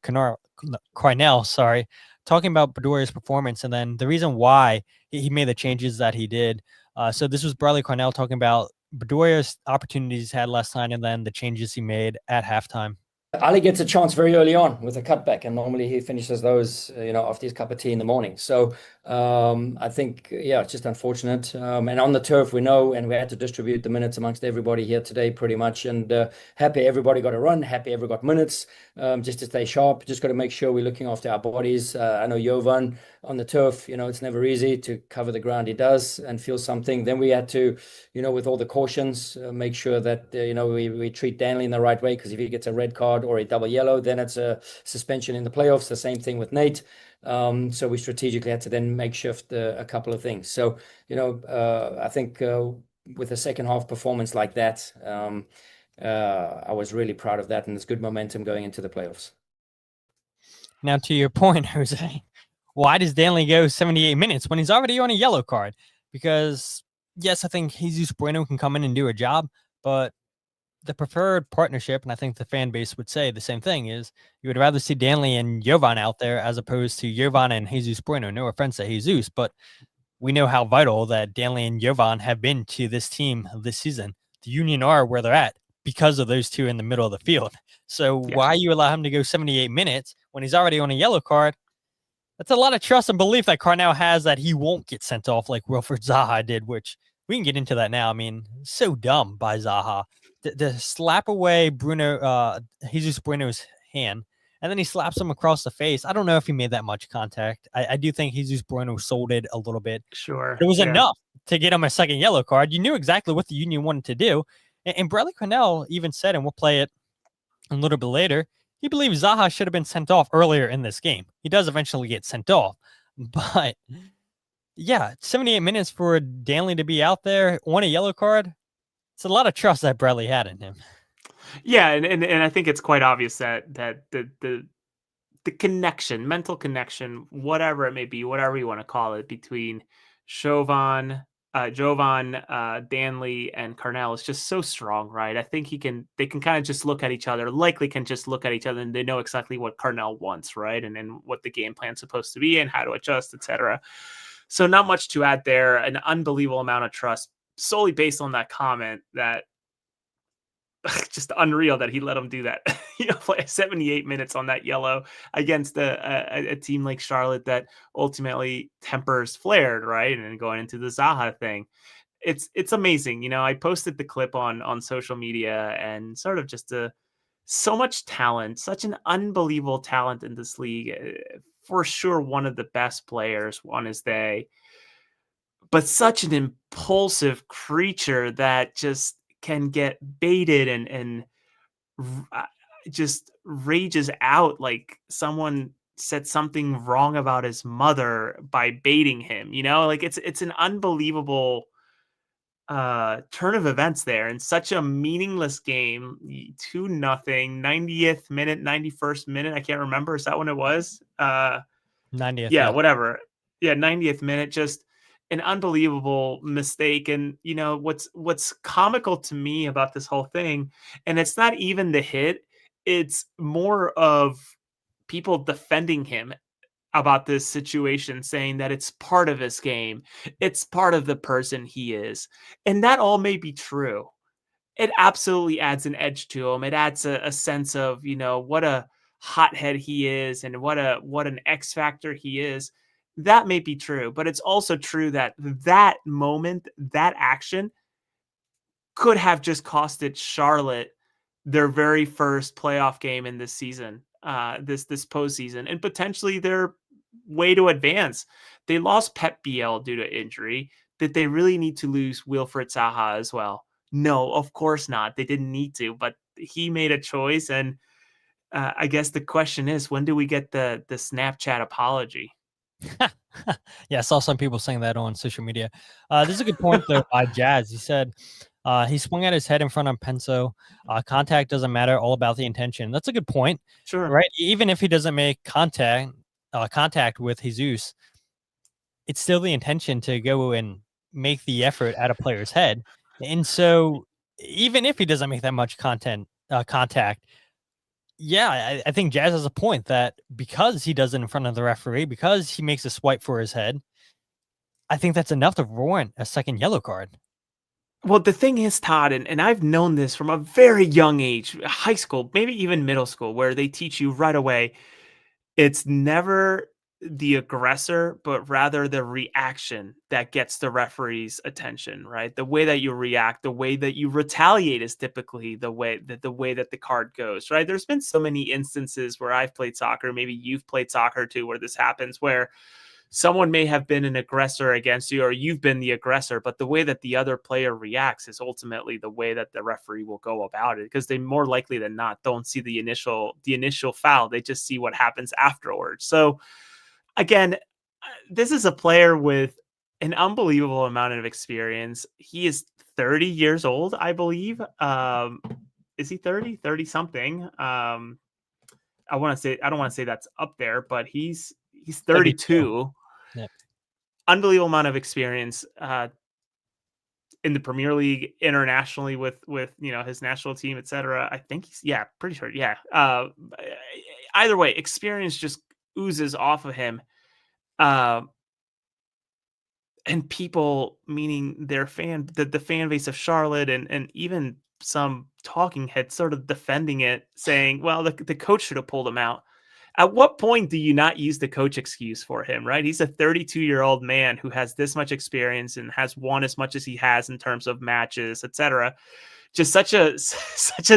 Carnell, talking about Bedoya's performance and then the reason why he made the changes that he did. So this was Bradley Carnell talking about Bedoya's opportunities he had last night and then the changes he made at halftime. Ali gets a chance very early on with a cutback, and normally he finishes those, after his cup of tea in the morning. So I think, it's just unfortunate. And on the turf, we know, and we had to distribute the minutes amongst everybody here today pretty much. And happy everybody got a run, happy everybody got minutes, just to stay sharp. Just got to make sure we're looking after our bodies. I know Jovan on the turf, it's never easy to cover the ground he does and feel something. Then we had to, with all the cautions, make sure that, we treat Danley in the right way, because if he gets a red card or a double yellow, then it's a suspension in the playoffs. The same thing with Nate. So we strategically had to then makeshift a couple of things. So, I think with a second half performance like that, I was really proud of that, and it's good momentum going into the playoffs. Now, to your point, Jose, why does Danley go 78 minutes when he's already on a yellow card? Because, yes, I think Jesus Bueno can come in and do a job, but the preferred partnership, and I think the fan base would say the same thing, is you would rather see Danley and Jovan out there as opposed to Jovan and Jesus Bueno. No offense to Jesus, but we know how vital that Danley and Jovan have been to this team this season. The Union are where they're at because of those two in the middle of the field. So why you allow him to go 78 minutes when he's already on a yellow card? That's a lot of trust and belief that Carnell has that he won't get sent off like Wilfred Zaha did, which we can get into that now. I mean, so dumb by Zaha. To slap away Jesus Bueno's hand, and then he slaps him across the face. I don't know if he made that much contact. I do think Jesus Bueno sold it a little bit. Sure. It was enough to get him a second yellow card. You knew exactly what the Union wanted to do. And Bradley Carnell even said, and we'll play it a little bit later, he believes Zaha should have been sent off earlier in this game. He does eventually get sent off, but yeah, 78 minutes for Danley to be out there on a yellow card. It's a lot of trust that Bradley had in him. Yeah, and I think it's quite obvious that the connection, mental connection, whatever it may be, whatever you want to call it, between Jovan, Danley, and Carnell is just so strong, right? I think they can kind of just look at each other, likely can just look at each other, and they know exactly what Carnell wants, right? And what the game plan's supposed to be and how to adjust, etc. So not much to add there. An unbelievable amount of trust solely based on that comment. That just unreal that he let him do that. Play 78 minutes on that yellow against a team like Charlotte that ultimately tempers flared, right? And then going into the Zaha thing, it's amazing. I posted the clip on social media, and sort of just so much talent, such an unbelievable talent in this league. For sure, one of the best players on his day, but such an impulsive creature that just can get baited and just rages out like someone said something wrong about his mother by baiting him. Like it's an unbelievable turn of events there, in such a meaningless game. 2-0, 90th minute, 91st minute, I can't remember, is that when it was 90th, yeah, whatever. Yeah, 90th minute, just an unbelievable mistake. And what's comical to me about this whole thing, and it's not even the hit, it's more of people defending him about this situation, saying that it's part of his game, it's part of the person he is. And that all may be true. It absolutely adds an edge to him. It adds a sense of, what a hothead he is and what an X factor he is. That may be true, but it's also true that that moment, that action could have just costed Charlotte their very first playoff game in this season, this postseason, and potentially their way to advance. They lost Pep Biel due to injury. Did they really need to lose Wilfried Zaha as well? No, of course not. They didn't need to, but he made a choice. And I guess the question is, when do we get the Snapchat apology? Yeah, I saw some people saying that on social media. This is a good point though by Jazz. He said he swung at his head in front of Penso. Contact doesn't matter, all about the intention. That's a good point. Sure. Right? Even if he doesn't make contact with Jesus, it's still the intention to go and make the effort at a player's head. And so even if he doesn't make that much contact, yeah, I think Jazz has a point that because he does it in front of the referee, because he makes a swipe for his head, I think that's enough to warrant a second yellow card. Well, the thing is, Todd, and I've known this from a very young age, high school, maybe even middle school, where they teach you right away, it's never the aggressor, but rather the reaction that gets the referee's attention, right? The way that you react, the way that you retaliate is typically the way that the card goes, right? There's been so many instances where I've played soccer, maybe you've played soccer too, where this happens, where someone may have been an aggressor against you, or you've been the aggressor, but the way that the other player reacts is ultimately the way that the referee will go about it, because they more likely than not don't see the initial foul. They just see what happens afterwards. So again, this is a player with an unbelievable amount of experience. He is 30 years old, I believe. Is he 30 something? I don't want to say that's up there, but he's 32. Yep. Unbelievable amount of experience in the Premier League, internationally with his national team, etc. I think he's pretty sure. Yeah. Either way, experience just oozes off of him. And people, meaning the fan base of Charlotte and even some talking heads, sort of defending it, saying, well, the coach should have pulled him out. At what point do you not use the coach excuse for him, right? He's a 32-year-old man who has this much experience and has won as much as he has in terms of matches, etc. Just such a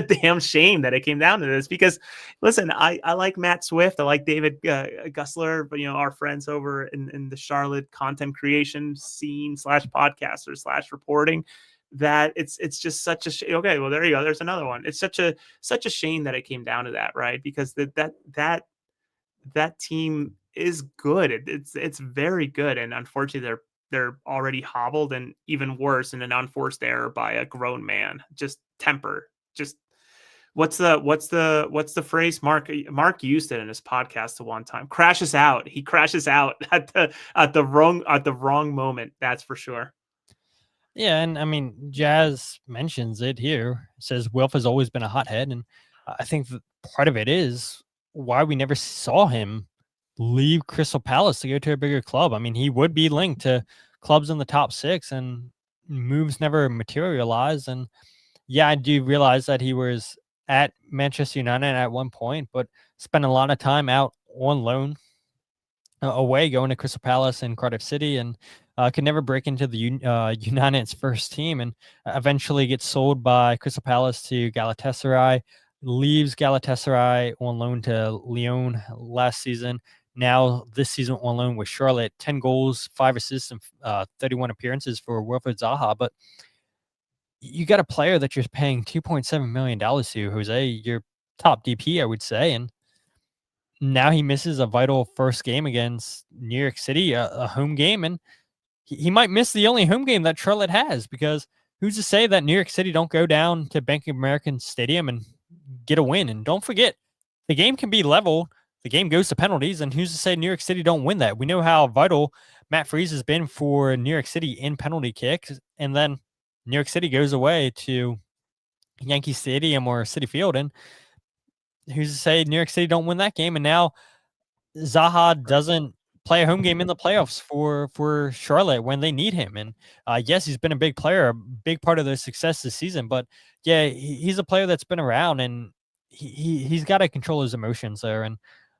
damn shame that it came down to this, because listen, I like Matt Swift. I like David Gussler, but our friends over in the Charlotte content creation scene /podcaster /reporting. that it's just such a okay, well, there you go. There's another one. It's such a shame that it came down to that, right? Because that team is good. It's very good, and unfortunately, they're already hobbled, and even worse, in an unforced error by a grown man. Just temper. Just what's the phrase? Mark used it in his podcast at one time. Crashes out. He crashes out at the wrong moment. That's for sure. Yeah, and I mean, Jazz mentions it here. Says Wilf has always been a hothead, and I think part of it is why we never saw him leave Crystal Palace to go to a bigger club. I mean, he would be linked to clubs in the top 6, and moves never materialized. And yeah, I do realize that he was at Manchester United at one point, but spent a lot of time out on loan away, going to Crystal Palace and Cardiff City, and could never break into the United's first team, and eventually gets sold by Crystal Palace to Galatasaray, leaves Galatasaray on loan to Lyon last season. Now this season on loan with Charlotte, 10 goals, 5 assists, and 31 appearances for Wilfried Zaha. But you got a player that you're paying $2.7 million to, Jose, your top DP, I would say, and now he misses a vital first game against New York City, a home game, and he might miss the only home game that Charlotte has, because who's to say that New York City don't go down to Bank of America Stadium and get a win? And don't forget, the game can be level. The game goes to penalties, and who's to say New York City don't win that? We know how vital Matt Freese has been for New York City in penalty kicks, and then New York City goes away to Yankee Stadium or Citi Field, and who's to say New York City don't win that game? And now Zaha doesn't play a home game in the playoffs for Charlotte when they need him. And yes, he's been a big player, a big part of their success this season. But yeah, he's a player that's been around, and he's got to control his emotions there. And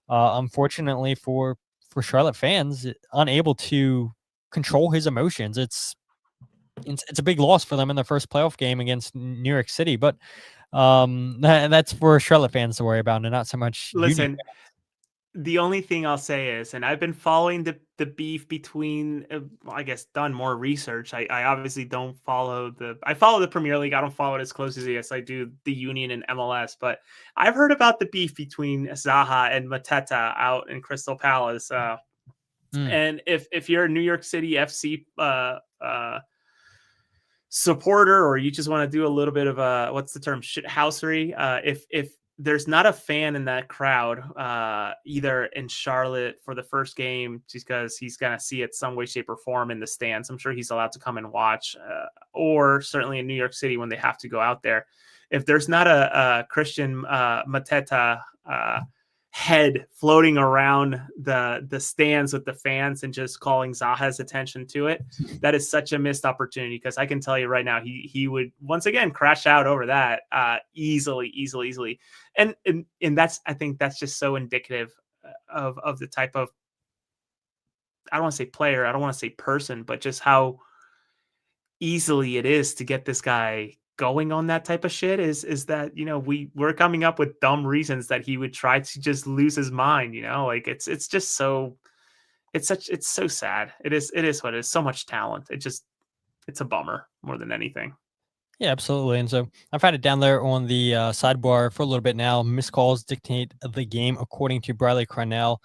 unfortunately for Charlotte fans, unable to control his emotions, it's a big loss for them in their first playoff game against New York City. But that's for Charlotte fans to worry about, and not so much. Listen, the only thing I'll say is, and I've been following the beef between, I guess, done more research. I obviously don't follow I follow the Premier League. I don't follow it as close as I do the Union and MLS, but I've heard about the beef between Zaha and Mateta out in Crystal Palace. And if you're a New York City FC supporter, or you just want to do a little bit of what's the term, shithousery, if there's not a fan in that crowd, either in Charlotte for the first game, just because he's going to see it some way, shape, or form in the stands. I'm sure he's allowed to come and watch, or certainly in New York City when they have to go out there. If there's not a Christian Mateta head floating around the stands with the fans and just calling Zaha's attention to it, that is such a missed opportunity, because I can tell you right now, he would once again crash out over that easily. And that's, I think that's just so indicative of the type of, I don't want to say player, I don't want to say person, but just how easily it is to get this guy going on that type of shit. Is that, we're coming up with dumb reasons that he would try to just lose his mind, like it's just so, it's so sad. It is what it is. So much talent. It's a bummer more than anything. Yeah, absolutely. And so I've had it down there on the sidebar for a little bit now. Missed calls dictate the game, according to Bradley Carnell.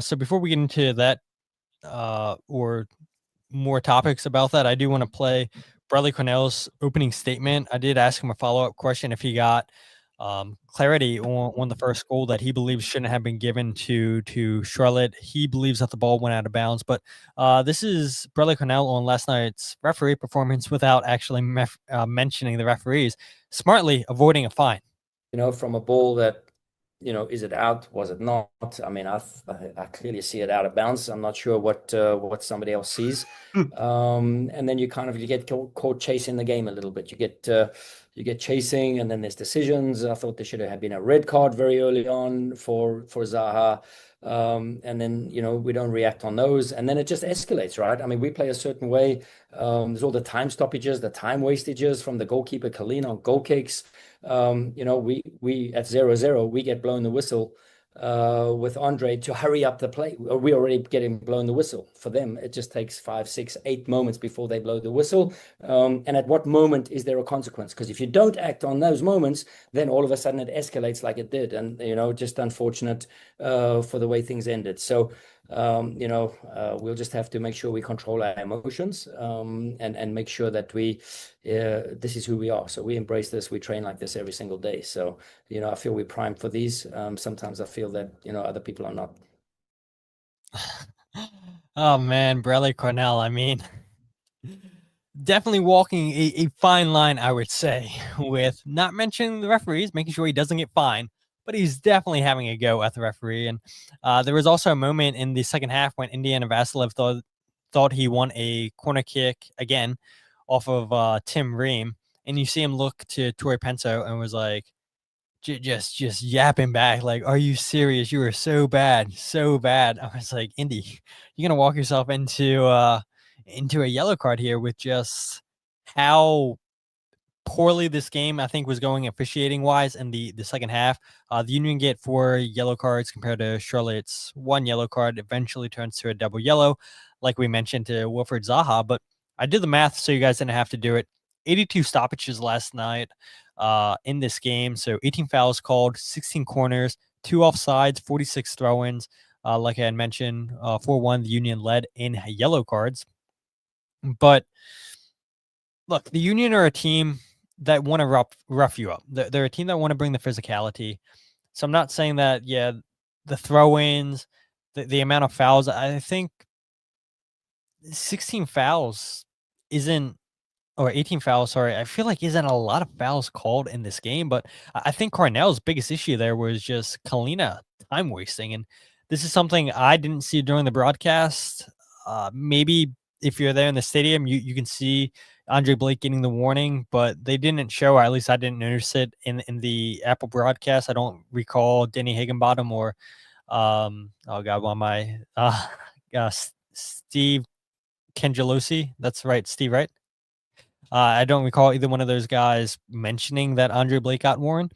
So before we get into that or more topics about that, I do want to play Bradley Carnell's opening statement. I did ask him a follow-up question if he got clarity on the first goal that he believes shouldn't have been given to Charlotte. He believes that the ball went out of bounds, but this is Bradley Carnell on last night's referee performance without actually mentioning the referees, smartly avoiding a fine. From a ball that, is it out? Was it not? I mean, I clearly see it out of bounds. I'm not sure what somebody else sees. And then you get caught chasing the game a little bit. You get chasing, and then there's decisions. I thought there should have been a red card very early on for Zaha. And then, we don't react on those. And then it just escalates, right? I mean, we play a certain way. There's all the time stoppages, the time wastages from the goalkeeper, Kalina, on goal kicks. We at 0-0, we get blown the whistle with Andre to hurry up the play. We already getting blown the whistle. For them, it just takes 5, 6, 8 moments before they blow the whistle. And at what moment is there a consequence? Because if you don't act on those moments, then all of a sudden it escalates like it did. And, just unfortunate for the way things ended. So, we'll just have to make sure we control our emotions and make sure that this is who we are. So we embrace this. We train like this every single day. So, I feel we're primed for these. Sometimes I feel that, other people are not. Oh, man, Brelly Carnell, I mean, definitely walking a fine line, I would say, with not mentioning the referees, making sure he doesn't get fined, but he's definitely having a go at the referee. And there was also a moment in the second half when Indiana Vasilev thought he won a corner kick again off of Tim Ream, and you see him look to Torrey Penso and was like, just yapping back, like, are you serious? You were so bad, so bad. I was like, Indy, you're gonna walk yourself into a yellow card here with just how poorly this game I think was going officiating wise in the second half. The Union get 4 yellow cards compared to Charlotte's 1 yellow card. Eventually turns to a double yellow, like we mentioned, to Wilfred Zaha. But I did the math so you guys didn't have to do it. 82 stoppages last night in this game. So 18 fouls called, 16 corners, 2 offsides, 46 throw-ins. Like I had mentioned, 4-1, the Union led in yellow cards. But look, the Union are a team that want to rough you up. They're a team that want to bring the physicality. So I'm not saying that, the throw-ins, the amount of fouls, I think 16 fouls isn't, or 18 fouls, sorry, I feel like isn't a lot of fouls called in this game. But I think Carnell's biggest issue there was just Kalina time wasting. And this is something I didn't see during the broadcast. Maybe if you're there in the stadium, you can see Andre Blake getting the warning, but they didn't show, or at least I didn't notice it in the Apple broadcast. I don't recall Denny Higginbottom or Steve Kengelosi. That's right, Steve, right? I don't recall either one of those guys mentioning that Andre Blake got warned.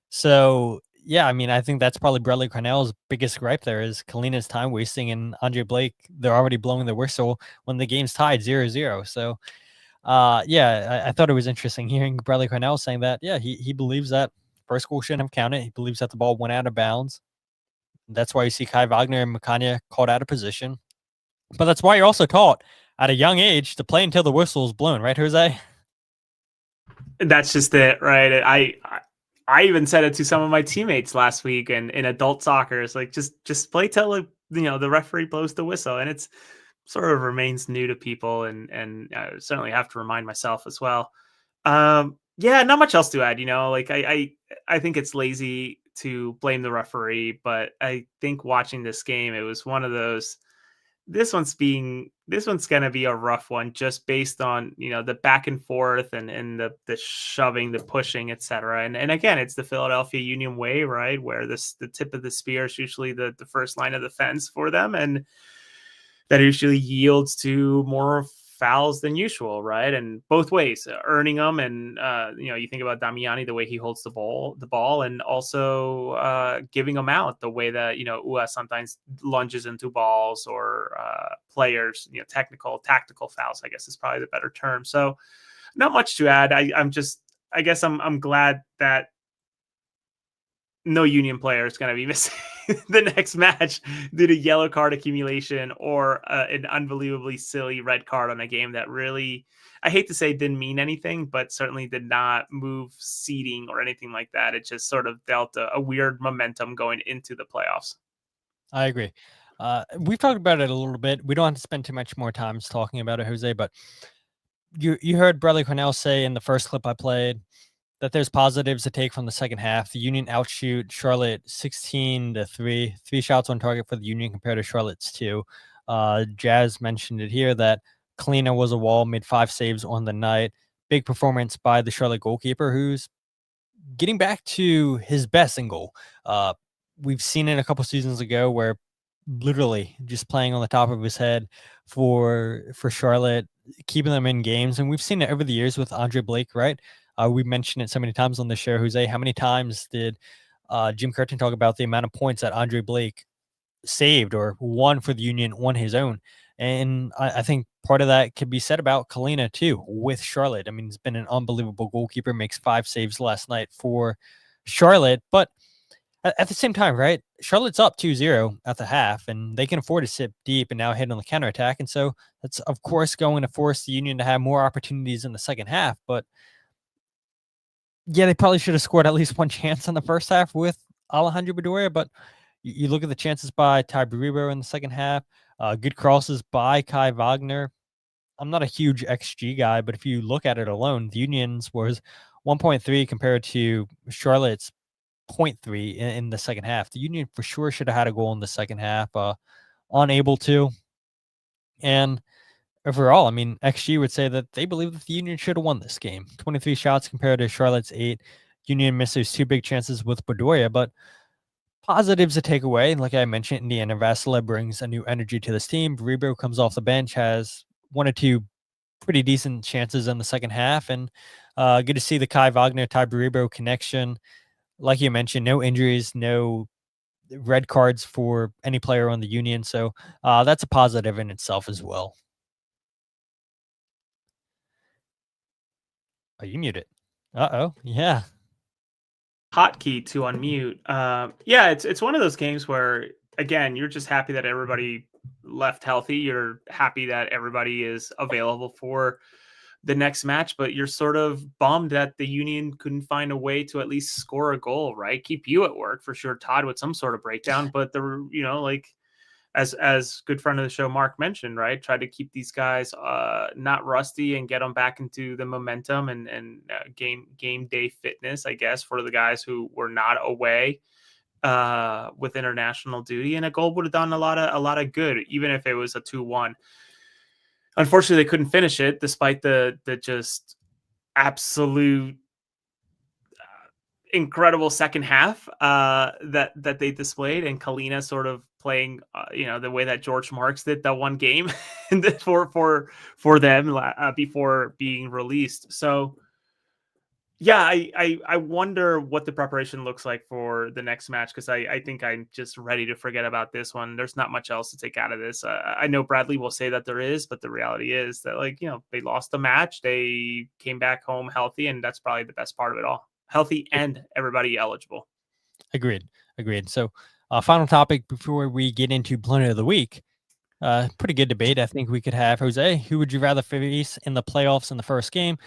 So yeah, I mean, I think that's probably Bradley Carnell's biggest gripe there is Kalina's time wasting, and Andre Blake, they're already blowing the whistle when the game's tied 0-0. So I thought it was interesting hearing Bradley Carnell saying that, he believes that first goal shouldn't have counted. He believes that the ball went out of bounds. That's why you see Kai Wagner and Makanya called out of position. But that's why you're also taught at a young age to play until the whistle is blown, right, Jose? That's just it, right? I even said it to some of my teammates last week in adult soccer. It's like, just play till the referee blows the whistle. And it's sort of remains new to people, and I certainly have to remind myself as well. Not much else to add. I think it's lazy to blame the referee, but I think watching this game, it was one of those. This one's gonna be a rough one, just based on the back and forth and the shoving, the pushing, etc. And again, it's the Philadelphia Union way, right, where the tip of the spear is usually the first line of defense for them, and that usually yields to more fouls than usual, right? And both ways, earning them, and you think about Damiani, the way he holds the ball, and also giving them out, the way that Ua sometimes lunges into balls, or players, tactical fouls, I guess is probably the better term. So not much to add. I'm glad that no Union player is going to be missing the next match due to yellow card accumulation or an unbelievably silly red card on a game that really, I hate to say, didn't mean anything, but certainly did not move seeding or anything like that. It just sort of dealt a weird momentum going into the playoffs. I agree. We've talked about it a little bit. We don't have to spend too much more time talking about it, Jose, but you heard Bradley Carnell say in the first clip I played that there's positives to take from the second half. The Union outshoot Charlotte 16-3, 3 shots on target for the Union compared to Charlotte's 2. Jazz mentioned it here that Kalina was a wall, made 5 saves on the night. Big performance by the Charlotte goalkeeper, who's getting back to his best in goal. We've seen it a couple seasons ago where literally just playing on the top of his head for Charlotte, keeping them in games. And we've seen it over the years with Andre Blake, right? We mentioned it so many times on the show, Jose. How many times did Jim Curtin talked about the amount of points that Andre Blake saved or won for the Union on his own. And I think part of that could be said about Kalina too, with Charlotte. I mean, he's been an unbelievable goalkeeper, makes 5 saves last night for Charlotte. But at the same time, right, Charlotte's up 2-0 at the half, and they can afford to sit deep and now hit on the counterattack. And so that's, of course, going to force the Union to have more opportunities in the second half. But yeah, they probably should have scored at least one chance in the first half with Alejandro Bedoya. But you look at the chances by Ty Baribo in the second half, good crosses by Kai Wagner. I'm not a huge XG guy, but if you look at it alone, the Union's was 1.3 compared to Charlotte's 0.3 in the second half. The Union for sure should have had a goal in the second half, unable to. And overall, I mean, XG would say that they believe that the Union should have won this game. 23 shots compared to Charlotte's 8. Union missed those 2 big chances with Bedoya, but positives to take away. Like I mentioned, Indiana Vassila brings a new energy to this team. Baribo comes off the bench, has 1 or 2 pretty decent chances in the second half. And good to see the Kai Wagner, Ty Baribo connection. Like you mentioned, no injuries, no red cards for any player on the Union. So that's a positive in itself as well. Oh, you muted. Uh-oh. Yeah. Hotkey to unmute. Yeah, it's one of those games where, again, you're just happy that everybody left healthy. You're happy that everybody is available for the next match, but you're sort of bummed that the Union couldn't find a way to at least score a goal, right? Keep you at work for sure, Todd, with some sort of breakdown. But like as good friend of the show, Mark mentioned, right? Try to keep these guys not rusty and get them back into the momentum and game day fitness, I guess, for the guys who were not away with international duty. And a goal would have done a lot of good, even if it was a 2-1. Unfortunately, they couldn't finish it despite the just absolute incredible second half that they displayed, and Kalina sort of playing the way that George Marks did that one game for them before being released. So yeah, I wonder what the preparation looks like for the next match, because I think I'm just ready to forget about this one. There's not much else to take out of this. I know Bradley will say that there is, but the reality is that they lost the match, they came back home healthy, and that's probably the best part of it all. Healthy and everybody eligible. Agreed. So final topic before we get into Blunder of the Week. Pretty good debate. I think we could have. Jose, who would you rather face in the playoffs in the first game?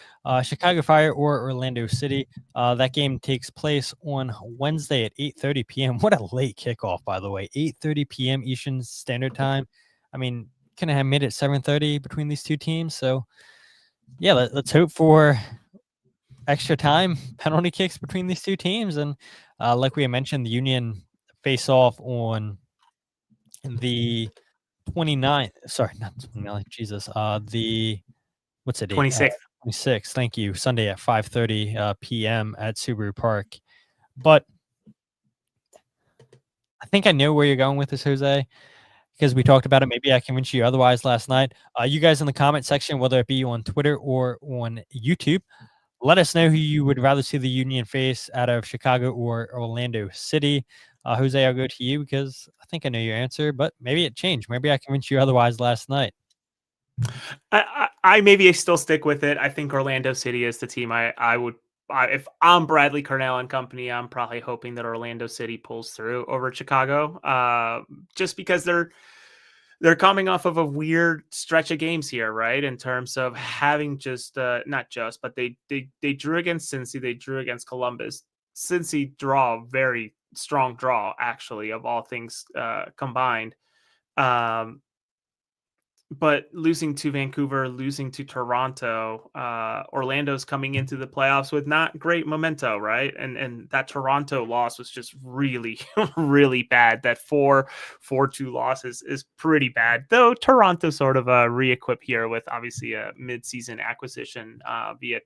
Chicago Fire or Orlando City? That game takes place on Wednesday at 8:30 p.m. What a late kickoff, by the way. 8:30 p.m. Eastern Standard Time. I mean, couldn't have made it 7:30 between these two teams. So, yeah, let's hope for extra time penalty kicks between these two teams. And like we had mentioned, the Union face off on the 29th. Sorry, not 29th. Jesus. What's the date? 26th. 26th. Thank you. Sunday at 5:30 p.m. at Subaru Park. But I think I know where you're going with this, Jose, because we talked about it. Maybe I convinced you otherwise last night. You guys in the comment section, whether it be on Twitter or on YouTube, let us know who you would rather see the Union face out of Chicago or Orlando City. Jose, I'll go to you because I think I know your answer, but maybe it changed. Maybe I convinced you otherwise last night. I maybe still stick with it. I think Orlando City is the team I would. If I'm Bradley, Carnell and company, I'm probably hoping that Orlando City pulls through over Chicago, just because they're coming off of a weird stretch of games here, right? In terms of having but they drew against Cincy, they drew against Columbus. Cincy draw, very strong draw, actually, of all things combined. But losing to Vancouver, losing to Toronto, Orlando's coming into the playoffs with not great memento, right? And that Toronto loss was just really, really bad. That 4-2 loss is pretty bad, though Toronto sort of re-equip here with obviously a mid-season acquisition via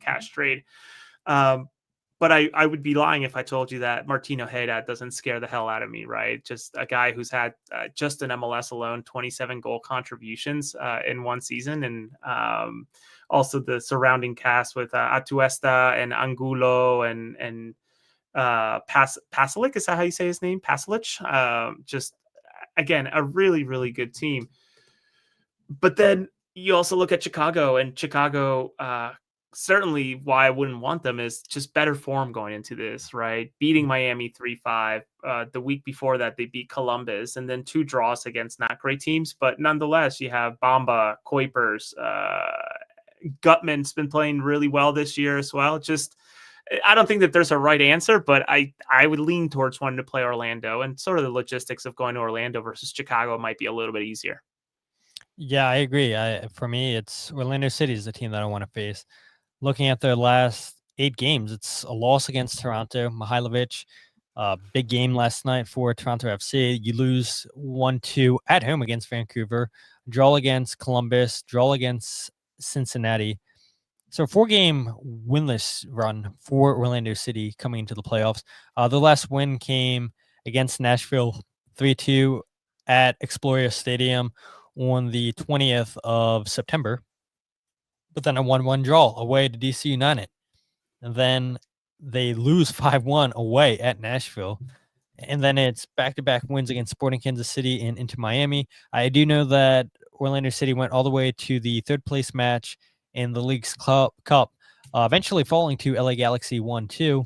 cash trade. But I would be lying if I told you that Martino Haydad doesn't scare the hell out of me, right? Just a guy who's had just in MLS alone 27 goal contributions in one season, and also the surrounding cast with Atuesta and Angulo and Pasalic, is that how you say his name? Pasalic. Just again, a really, really good team. But then you also look at Chicago, and Chicago, certainly why I wouldn't want them is just better form going into this, right? Beating Miami 3-5. The week before that, they beat Columbus, and then 2 draws against not great teams. But nonetheless, you have Bamba, Kuipers, Gutman's been playing really well this year as well. Just, I don't think that there's a right answer, but I would lean towards wanting to play Orlando, and sort of the logistics of going to Orlando versus Chicago might be a little bit easier. Yeah, I agree. For me, it's Orlando City is the team that I want to face. Looking at their last 8 games, it's a loss against Toronto, Mihailovic. Big game last night for Toronto FC. You lose 1-2 at home against Vancouver, draw against Columbus, draw against Cincinnati. So 4-game winless run for Orlando City coming into the playoffs. The last win came against Nashville 3-2 at Exploria Stadium on the 20th of September, but then a 1-1 draw away to DC United. And then they lose 5-1 away at Nashville. And then it's back-to-back wins against Sporting Kansas City and into Miami. I do know that Orlando City went all the way to the 3rd place match in the League's Cup, eventually falling to LA Galaxy 1-2.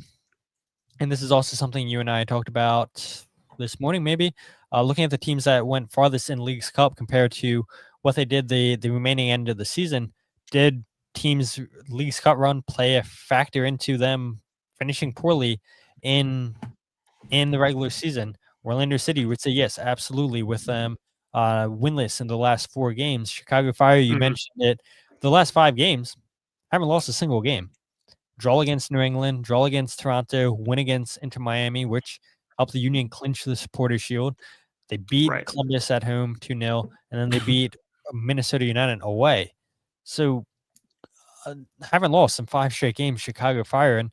And this is also something you and I talked about this morning, maybe. Looking at the teams that went farthest in League's Cup compared to what they did the remaining end of the season, did teams' League's Cup run play a factor into them finishing poorly in the regular season? Orlando City would say yes, absolutely, with them winless in the last 4 games. Chicago Fire, you mentioned it, the last 5 games haven't lost a single game. Draw against New England, draw against Toronto, win against Inter Miami, which helped the Union clinch the Supporters' Shield. They beat Columbus at home 2-0, and then they beat Minnesota United away. So haven't lost in 5 straight games, Chicago Fire. And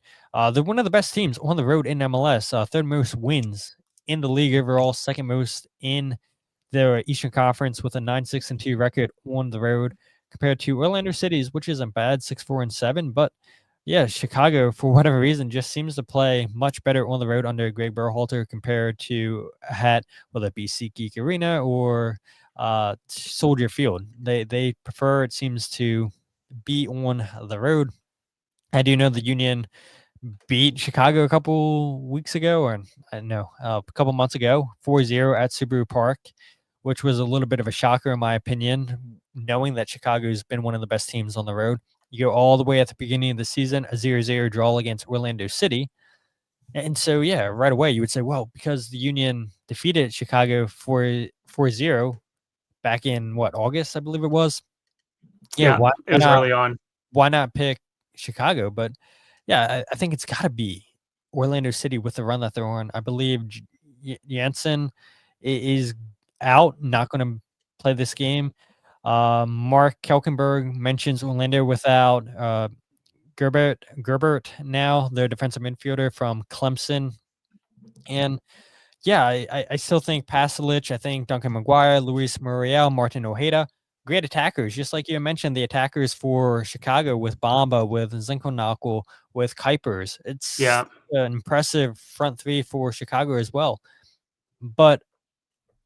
they're one of the best teams on the road in MLS. 3rd most wins in the league overall, 2nd most in their Eastern Conference with a 9-6-2 record on the road compared to Orlando City's, which isn't bad, 6-4-7. But yeah, Chicago, for whatever reason, just seems to play much better on the road under Greg Berhalter compared to whether it be SeatGeek Arena or Soldier Field. They prefer, it seems, to be on the road. I do know the Union beat Chicago a couple weeks ago, or I don't know, a couple months ago, 4-0 at Subaru Park, which was a little bit of a shocker in my opinion, knowing that Chicago's been one of the best teams on the road. You go all the way at the beginning of the season, a 0-0 draw against Orlando City. And so, yeah, right away you would say, well, because the Union defeated Chicago 4-0 back in, August, I believe it was. Yeah, it was early on. Why not pick Chicago? But, yeah, I think it's got to be Orlando City with the run that they're on. I believe Janssen is out, not going to play this game. Mark Kelkenberg mentions Orlando without Gerbert now, their defensive midfielder from Clemson. And yeah, I still think Pasalic, I think Duncan McGuire, Luis Muriel, Martin Ojeda, great attackers. Just like you mentioned, the attackers for Chicago with Bamba, with Zinkonakul, with Kuipers. It's an impressive front 3 for Chicago as well. But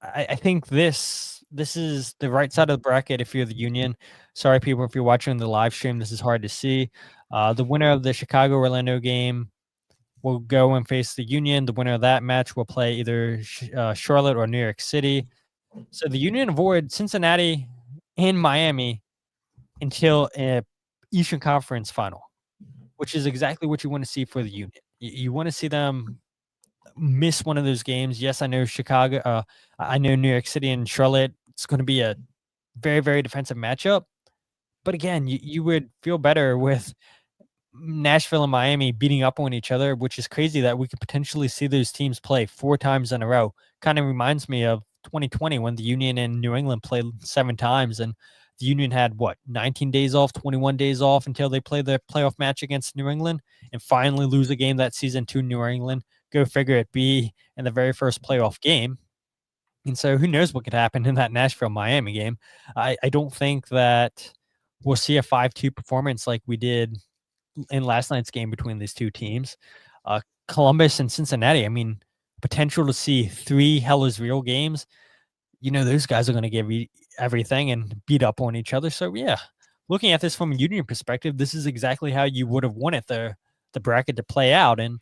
I think this is the right side of the bracket if you're the Union. Sorry, people, if you're watching the live stream, this is hard to see. The winner of the Chicago-Orlando game will go and face the Union. The winner of that match will play either Charlotte or New York City. So the Union avoid Cincinnati and Miami until an Eastern Conference final, which is exactly what you want to see for the Union. You want to see them miss one of those games. Yes, I know Chicago. I know New York City and Charlotte. It's going to be a very, very defensive matchup. But again, you would feel better with Nashville and Miami beating up on each other, which is crazy that we could potentially see those teams play 4 times in a row. Kind of reminds me of 2020 when the Union and New England played 7 times, and the Union had 19 days off, 21 days off until they played their playoff match against New England and finally lose a game that season to New England. Go figure, it be in the very first playoff game. And so who knows what could happen in that Nashville-Miami game. I don't think that we'll see a 5-2 performance like we did in last night's game between these two teams. Columbus and Cincinnati, I mean, potential to see 3 hell is real games. Those guys are going to give everything and beat up on each other. So yeah, looking at this from a Union perspective, this is exactly how you would have wanted the bracket to play out. And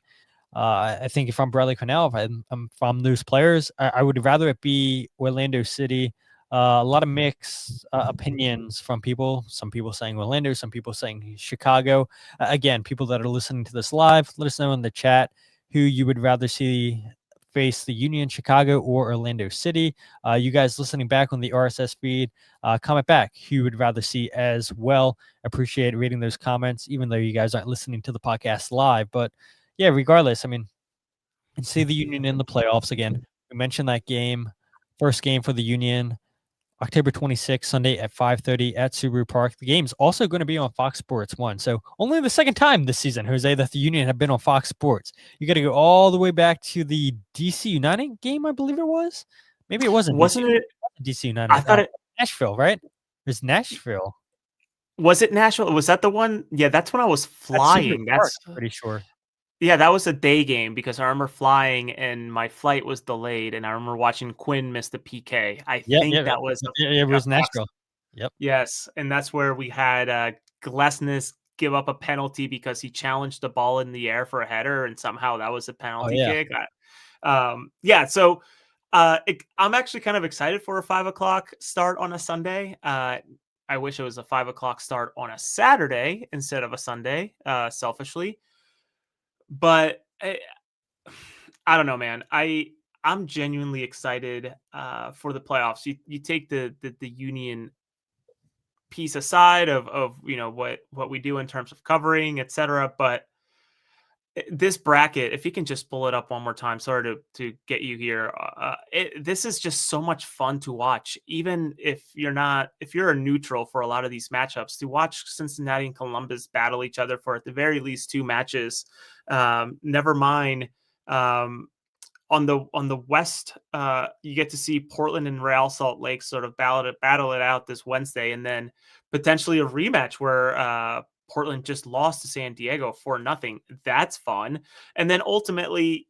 I think if I'm Bradley Carnell, if I'm from those players, I would rather it be Orlando City. A lot of mixed opinions from people. Some people saying Orlando, some people saying Chicago. Again, people that are listening to this live, let us know in the chat who you would rather see face the Union, Chicago, or Orlando City. You guys listening back on the RSS feed, comment back who you would rather see as well. Appreciate reading those comments, even though you guys aren't listening to the podcast live. But yeah, regardless, I mean, see the Union in the playoffs again. We mentioned that game, first game for the Union, October 26th, Sunday at 5:30 at Subaru Park. The game's also going to be on Fox Sports 1. So only the second time this season, Jose, that the Union have been on Fox Sports. You got to go all the way back to the DC United game, I believe it was. Maybe it wasn't. Wasn't it DC United? I thought it Nashville, right? It was Nashville. Was it Nashville? Was that the one? Yeah, that's when I was flying. That's pretty sure. Yeah, that was a day game because I remember flying and my flight was delayed, and I remember watching Quinn miss the PK. I think that was it was Nashville. Yep. Yes, and that's where we had Glesnes give up a penalty because he challenged the ball in the air for a header, and somehow that was a penalty kick. So I'm actually kind of excited for a 5:00 start on a Sunday. I wish it was a 5:00 start on a Saturday instead of a Sunday, selfishly. But I don't know, man. I'm genuinely excited for the playoffs. You take the Union piece aside of what we do in terms of covering, etc. But this bracket, if you can just pull it up one more time, sorry to get you here. This is just so much fun to watch, even if you're a neutral for a lot of these matchups. To watch Cincinnati and Columbus battle each other for at the very least 2 matches. Never mind. On the West, you get to see Portland and Real Salt Lake sort of battle it out this Wednesday, and then potentially a rematch where Portland just lost to San Diego 4-0. That's fun. And then ultimately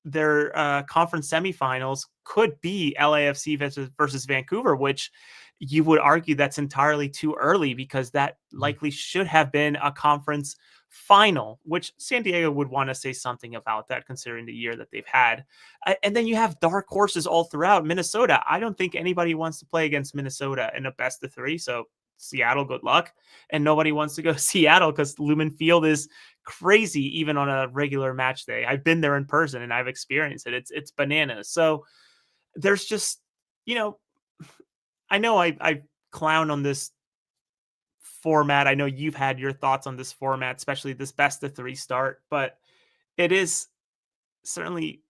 their conference semifinals could be LAFC versus Vancouver, which you would argue that's entirely too early because that likely should have been a conference final, which San Diego would want to say something about that considering the year that they've had. And then you have dark horses all throughout. Minnesota, I don't think anybody wants to play against Minnesota in a best of 3. So Seattle, good luck. And nobody wants to go to Seattle because Lumen Field is crazy, even on a regular match day. I've been there in person and I've experienced it. It's bananas. So there's just, I know I clown on this format. I know you've had your thoughts on this format, especially this best of 3 start, but it is certainly,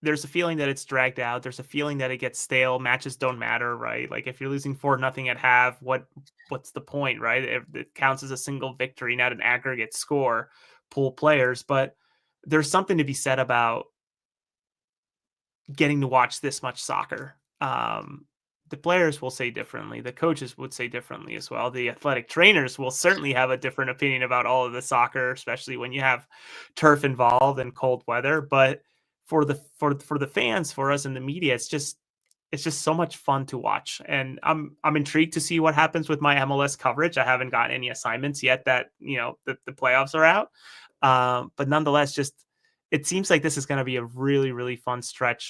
there's a feeling that it's dragged out. There's a feeling that it gets stale. Matches don't matter, right? Like if you're losing 4-0 at half, what's the point, right? It counts as a single victory, not an aggregate score, pool players. But there's something to be said about getting to watch this much soccer. The players will say differently. The coaches would say differently as well. The athletic trainers will certainly have a different opinion about all of the soccer, especially when you have turf involved and cold weather. But for the fans, for us in the media, it's just so much fun to watch. And I'm intrigued to see what happens with my MLS coverage. I haven't gotten any assignments yet that, the playoffs are out. But nonetheless, it seems like this is going to be a really, really fun stretch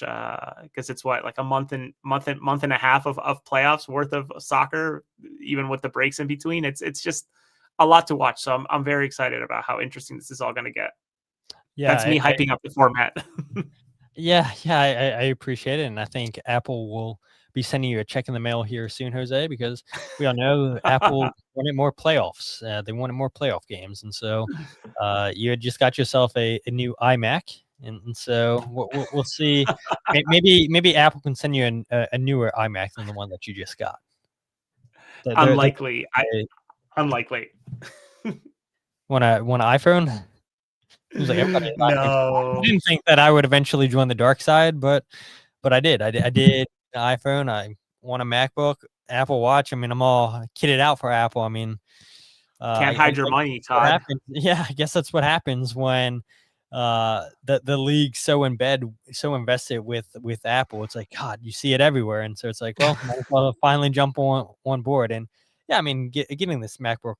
because it's like a month and a half of playoffs worth of soccer, even with the breaks in between. It's just a lot to watch. So I'm very excited about how interesting this is all going to get. Yeah, that's me hyping up the format. I appreciate it. And I think Apple will be sending you a check in the mail here soon, Jose, because we all know Apple wanted more playoffs. They wanted more playoff games. And so you had just got yourself a new iMac. And so we'll see. Maybe Apple can send you a newer iMac than the one that you just got. Unlikely. Unlikely. Want an iPhone? It was like everybody. No. I didn't think that I would eventually join the dark side, but I did. I did an iPhone. I want a MacBook, Apple Watch. I mean, I'm all kitted out for Apple. I mean, can't hide your money, Todd. Yeah, I guess that's what happens when the league so invested with Apple. It's like, God, you see it everywhere. And so it's like, well, might as well finally jump on board. And yeah, I mean, getting this MacBook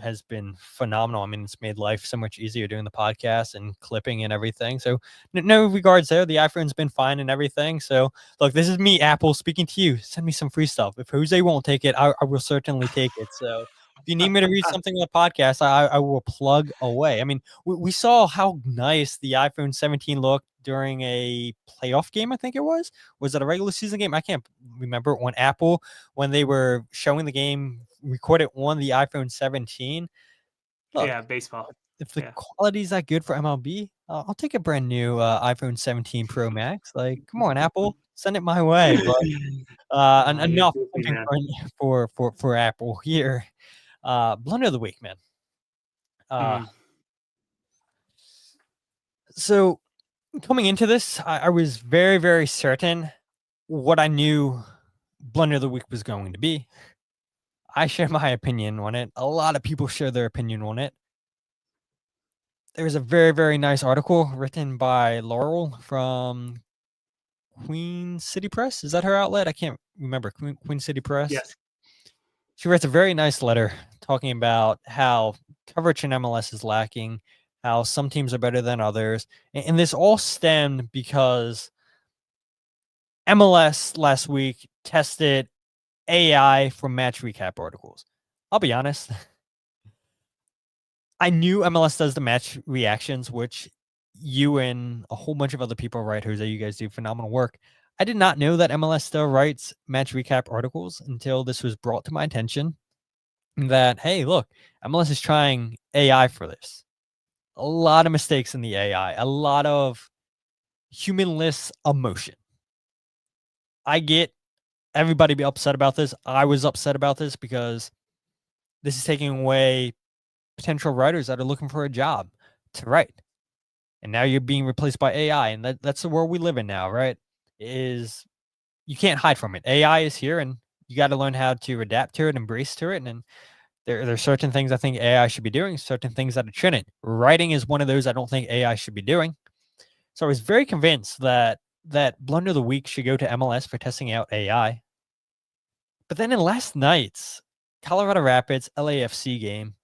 has been phenomenal. I mean, it's made life so much easier doing the podcast and clipping and everything. So no regards there. The iPhone's been fine and everything. So look, this is me, Apple, speaking to you. Send me some free stuff. If Jose won't take it, I will certainly take it. So if you need me to read something on the podcast, I will plug away. I mean, we saw how nice the iPhone 17 looked during a playoff game, I think it was. Was it a regular season game? I can't remember. On Apple, when they were showing the game, recorded on the iPhone 17. Look, yeah, baseball. If the quality's that good for MLB, I'll take a brand new iPhone 17 Pro Max. Like, come on, Apple, send it my way. But enough for Apple here. Blunder of the week, man. So coming into this, I was very, very certain what I knew Blunder of the week was going to be. I share my opinion on it. A lot of people share their opinion on it. There's a very, very nice article written by Laurel from Queen City Press. Is that her outlet? I can't remember. Queen City Press. Yes. She writes a very nice letter talking about how coverage in MLS is lacking, how some teams are better than others. And this all stemmed because MLS last week tested AI for match recap articles. I'll be honest. I knew MLS does the match reactions, which you and a whole bunch of other people write. Jose, you guys do phenomenal work. I did not know that MLS still writes match recap articles until this was brought to my attention that, hey, look, MLS is trying AI for this. A lot of mistakes in the AI, a lot of humanless emotion. I get everybody be upset about this. I was upset about this because this is taking away potential writers that are looking for a job to write. And now you're being replaced by AI. And that's the world we live in now, right? Is you can't hide from it. AI is here and you got to learn how to adapt to it, embrace to it. And then there are certain things I think AI should be doing, certain things that it shouldn't. Writing is one of those I don't think AI should be doing. So I was very convinced that Blunder of the Week should go to MLS for testing out AI. But then in last night's Colorado Rapids LAFC game,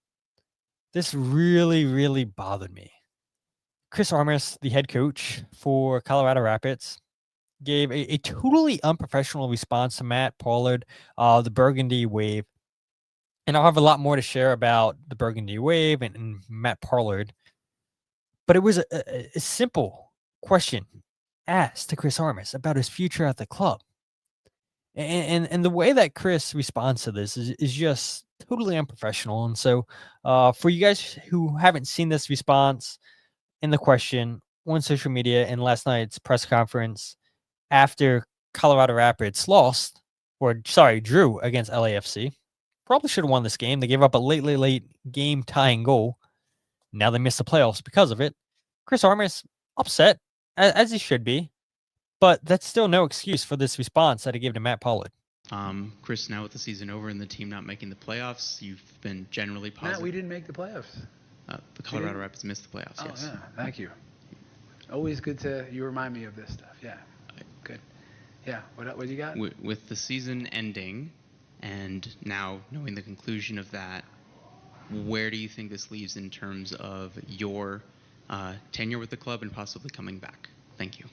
this really, really bothered me. Chris Armas, the head coach for Colorado Rapids, gave a totally unprofessional response to Matt Pollard, the Burgundy wave. And I'll have a lot more to share about the Burgundy wave and Matt Pollard. But it was a simple question asked to Chris Armas about his future at the club. And the way that Chris responds to this is just totally unprofessional. And so for you guys who haven't seen this response in the question on social media in last night's press conference after Colorado Rapids drew against LAFC, probably should have won this game. They gave up a late game tying goal. Now they missed the playoffs because of it. Chris Armas upset, as he should be. But that's still no excuse for this response that he gave to Matt Pollard. Chris, now with the season over and the team not making the playoffs, you've been generally positive. Matt, we didn't make the playoffs. The Colorado Rapids missed the playoffs, yes. Yeah, thank you. Always good to you remind me of this stuff. Yeah, good. Yeah, what you got? With the season ending and now knowing the conclusion of that, where do you think this leaves in terms of your tenure with the club and possibly coming back? Thank you.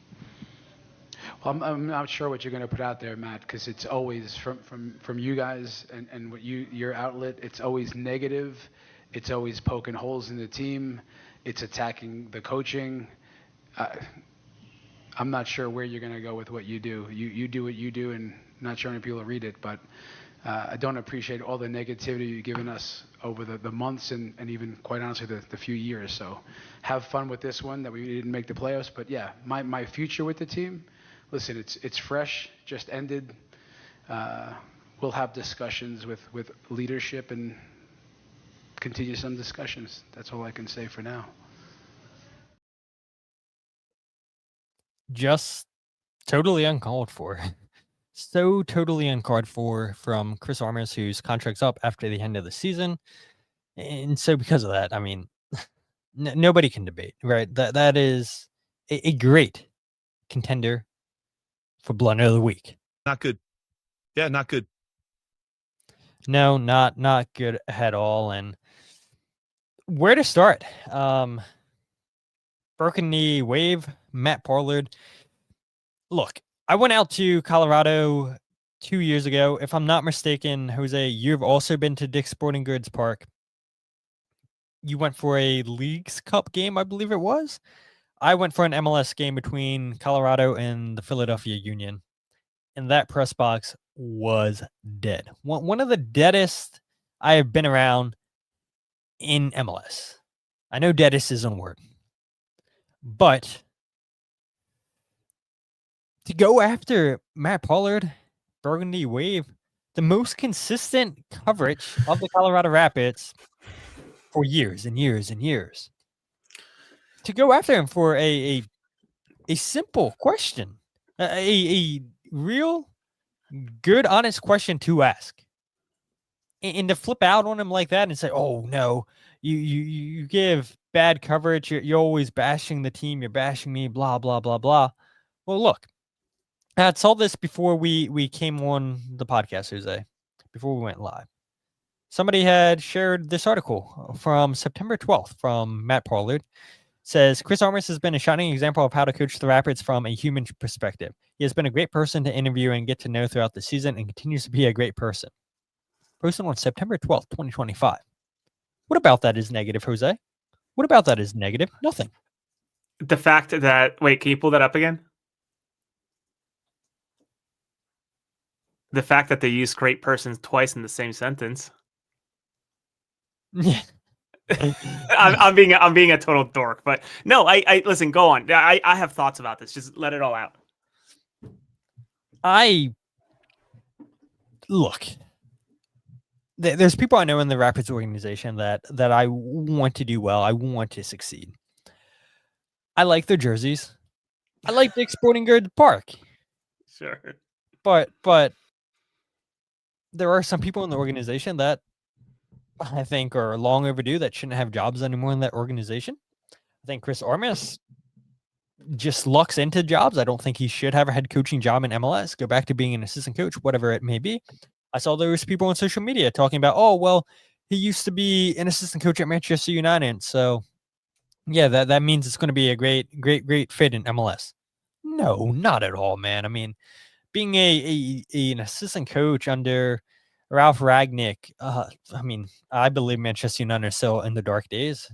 Well, I'm not sure what you're going to put out there, Matt, because it's always from you guys and what your outlet. It's always negative. It's always poking holes in the team. It's attacking the coaching. I'm not sure where you're going to go with what you do. You do what you do, and not sure many people read it, but I don't appreciate all the negativity you've given us over the months and even, quite honestly, the few years. So have fun with this one that we didn't make the playoffs. But, yeah, my future with the team, listen, it's fresh, just ended. We'll have discussions with leadership and continue some discussions. That's all I can say for now. Just totally uncalled for. So totally uncalled for from Chris Armas, whose contract's up after the end of the season. And so because of that, I mean, nobody can debate, right? That is a great contender for Blunder of the Week. Not good. Yeah, not good. No, not good at all. And where to start? Burgundy Wave, Matt Pollard. Look, I went out to Colorado 2 years ago. If I'm not mistaken, Jose, you've also been to Dick's Sporting Goods Park. You went for a Leagues Cup game, I believe it was. I went for an MLS game between Colorado and the Philadelphia Union. And that press box was dead. One of the deadest I have been around in MLS. I know deadest isn't a word. But to go after Matt Pollard, Burgundy Wave, the most consistent coverage of the Colorado Rapids for years and years and years. To go after him for a simple question, a real good, honest question to ask, and to flip out on him like that and say, "Oh no, you give bad coverage. You're always bashing the team. You're bashing me. Blah blah blah blah." Well, look, I saw this before we came on the podcast, Jose, before we went live. Somebody had shared this article from September 12th from Matt Pollard. Says, Chris Armas has been a shining example of how to coach the Rapids from a human perspective. He has been a great person to interview and get to know throughout the season and continues to be a great person. Posted on September 12th, 2025. What about that is negative, Jose? What about that is negative? Nothing. The fact that, wait, can you pull that up again? The fact that they use great persons twice in the same sentence. Yeah. I'm being a total dork, but no, I listen, go on. I have thoughts about this. Just let it all out. Look, there's people I know in the Rapids organization that I want to do well. I want to succeed. I like their jerseys. I like Dick's Sporting Goods Park. Sure. But there are some people in the organization that I think are long overdue that shouldn't have jobs anymore in that organization. I think Chris Armas just lucks into jobs. I don't think he should have a head coaching job in MLS, go back to being an assistant coach, whatever it may be. I saw there was people on social media talking about, oh, well, he used to be an assistant coach at Manchester United. So yeah, that means it's going to be a great fit in MLS. No, not at all, man. I mean, being an assistant coach under Ralph Ragnick, I believe Manchester United are still in the dark days.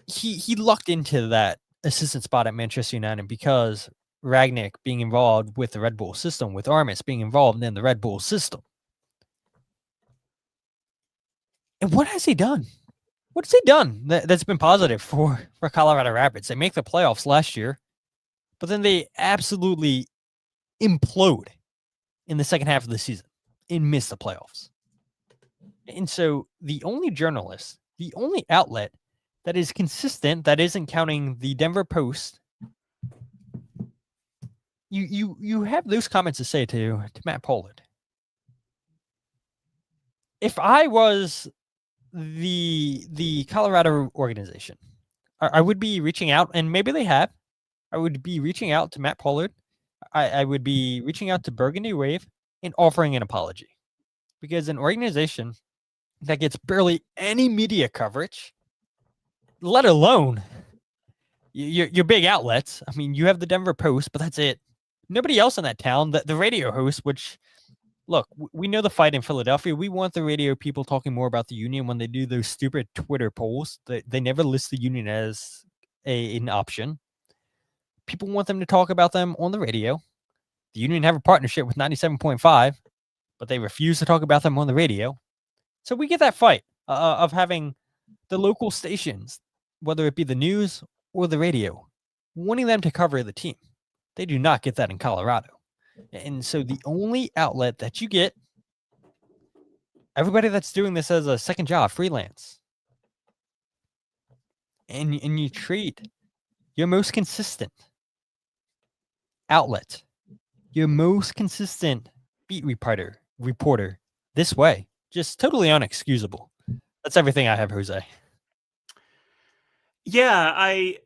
He lucked into that assistant spot at Manchester United because Ragnick being involved with the Red Bull system, with Armas being involved in the Red Bull system. And what has he done? What has he done that's been positive for Colorado Rapids? They make the playoffs last year, but then they absolutely implode in the second half of the season and miss the playoffs. And so the only journalist, the only outlet that is consistent, that isn't counting the Denver Post, you have those comments to say to Matt Pollard. If I was the Colorado organization, I would be reaching out, and maybe they have. I would be reaching out to Matt Pollard. I would be reaching out to Burgundy Wave and offering an apology, because an organization that gets barely any media coverage, let alone your big outlets. I mean, you have the Denver Post, but that's it. Nobody else in that town. The radio host, which, look, we know the fight in Philadelphia. We want the radio people talking more about the Union when they do those stupid Twitter polls. They never list the Union as an option. People want them to talk about them on the radio. The Union have a partnership with 97.5, but they refuse to talk about them on the radio. So we get that fight of having the local stations, whether it be the news or the radio, wanting them to cover the team. They do not get that in Colorado. And so the only outlet that you get, everybody that's doing this as a second job, freelance, and you treat your most consistent outlet, your most consistent beat reporter this way, just totally unexcusable. That's everything I have, Jose. Yeah, I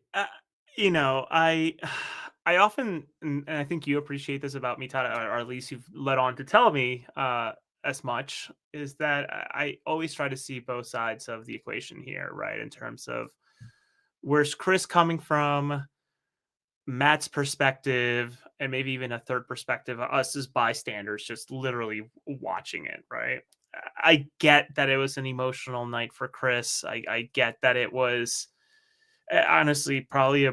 I often, and I think you appreciate this about me, Todd, or at least you've led on to tell me as much, is that I always try to see both sides of the equation here, right? In terms of where's Chris coming from, Matt's perspective, and maybe even a third perspective, us as bystanders, just literally watching it, right? I get that it was an emotional night for Chris. I get that it was honestly probably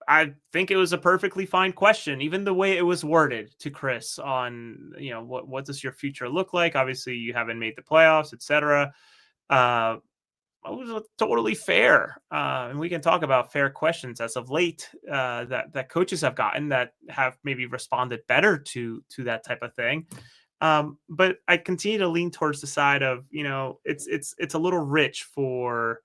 I think it was a perfectly fine question, even the way it was worded to Chris on, what does your future look like? Obviously, you haven't made the playoffs, etc. Uh, it was totally fair, and we can talk about fair questions as of late that coaches have gotten that have maybe responded better to that type of thing. But I continue to lean towards the side of it's a little rich for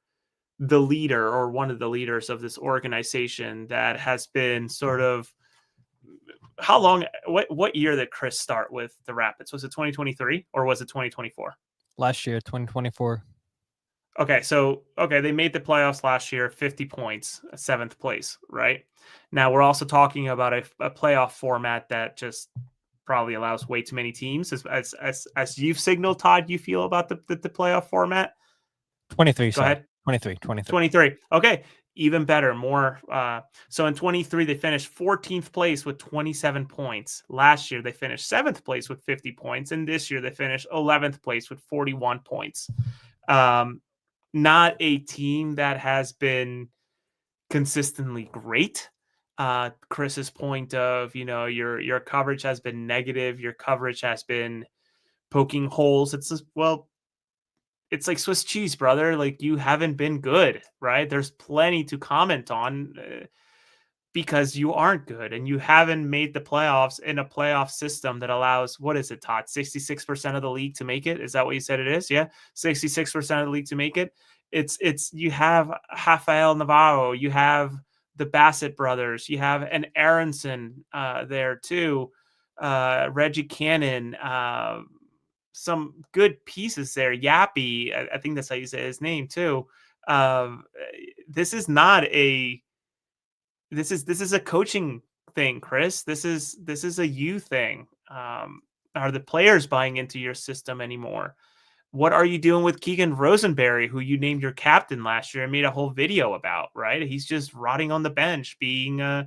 the leader or one of the leaders of this organization that has been sort of how long what year did Chris start with the Rapids? Was it 2023 or was it 2024? Last year, 2024. Okay, they made the playoffs last year, 50 points, 7th place, right? Now we're also talking about a playoff format that just probably allows way too many teams as you've signaled, Todd, you feel about the playoff format. 23, Go sorry. ahead. 23. 23. Okay. Even better. More. So in 23, they finished 14th place with 27 points. Last year, they finished 7th place with 50 points. And this year, they finished 11th place with 41 points. Not a team that has been consistently great. Chris's point of, your coverage has been negative. Your coverage has been poking holes. It's just, well, it's like Swiss cheese, brother. Like, you haven't been good, right? There's plenty to comment on because you aren't good and you haven't made the playoffs in a playoff system that allows, what is it, Todd? 66% of the league to make it? Is that what you said it is? Yeah. 66% of the league to make it. It's you have Rafael Navarro, you have the Bassett brothers, you have an Aronson there too, Reggie Cannon, some good pieces there. Yappy, I think that's how you say his name too. This is not a this is a coaching thing, Chris. This is a you thing. Are the players buying into your system anymore? What are you doing with Keegan Rosenberry, who you named your captain last year and made a whole video about, right? He's just rotting on the bench, being a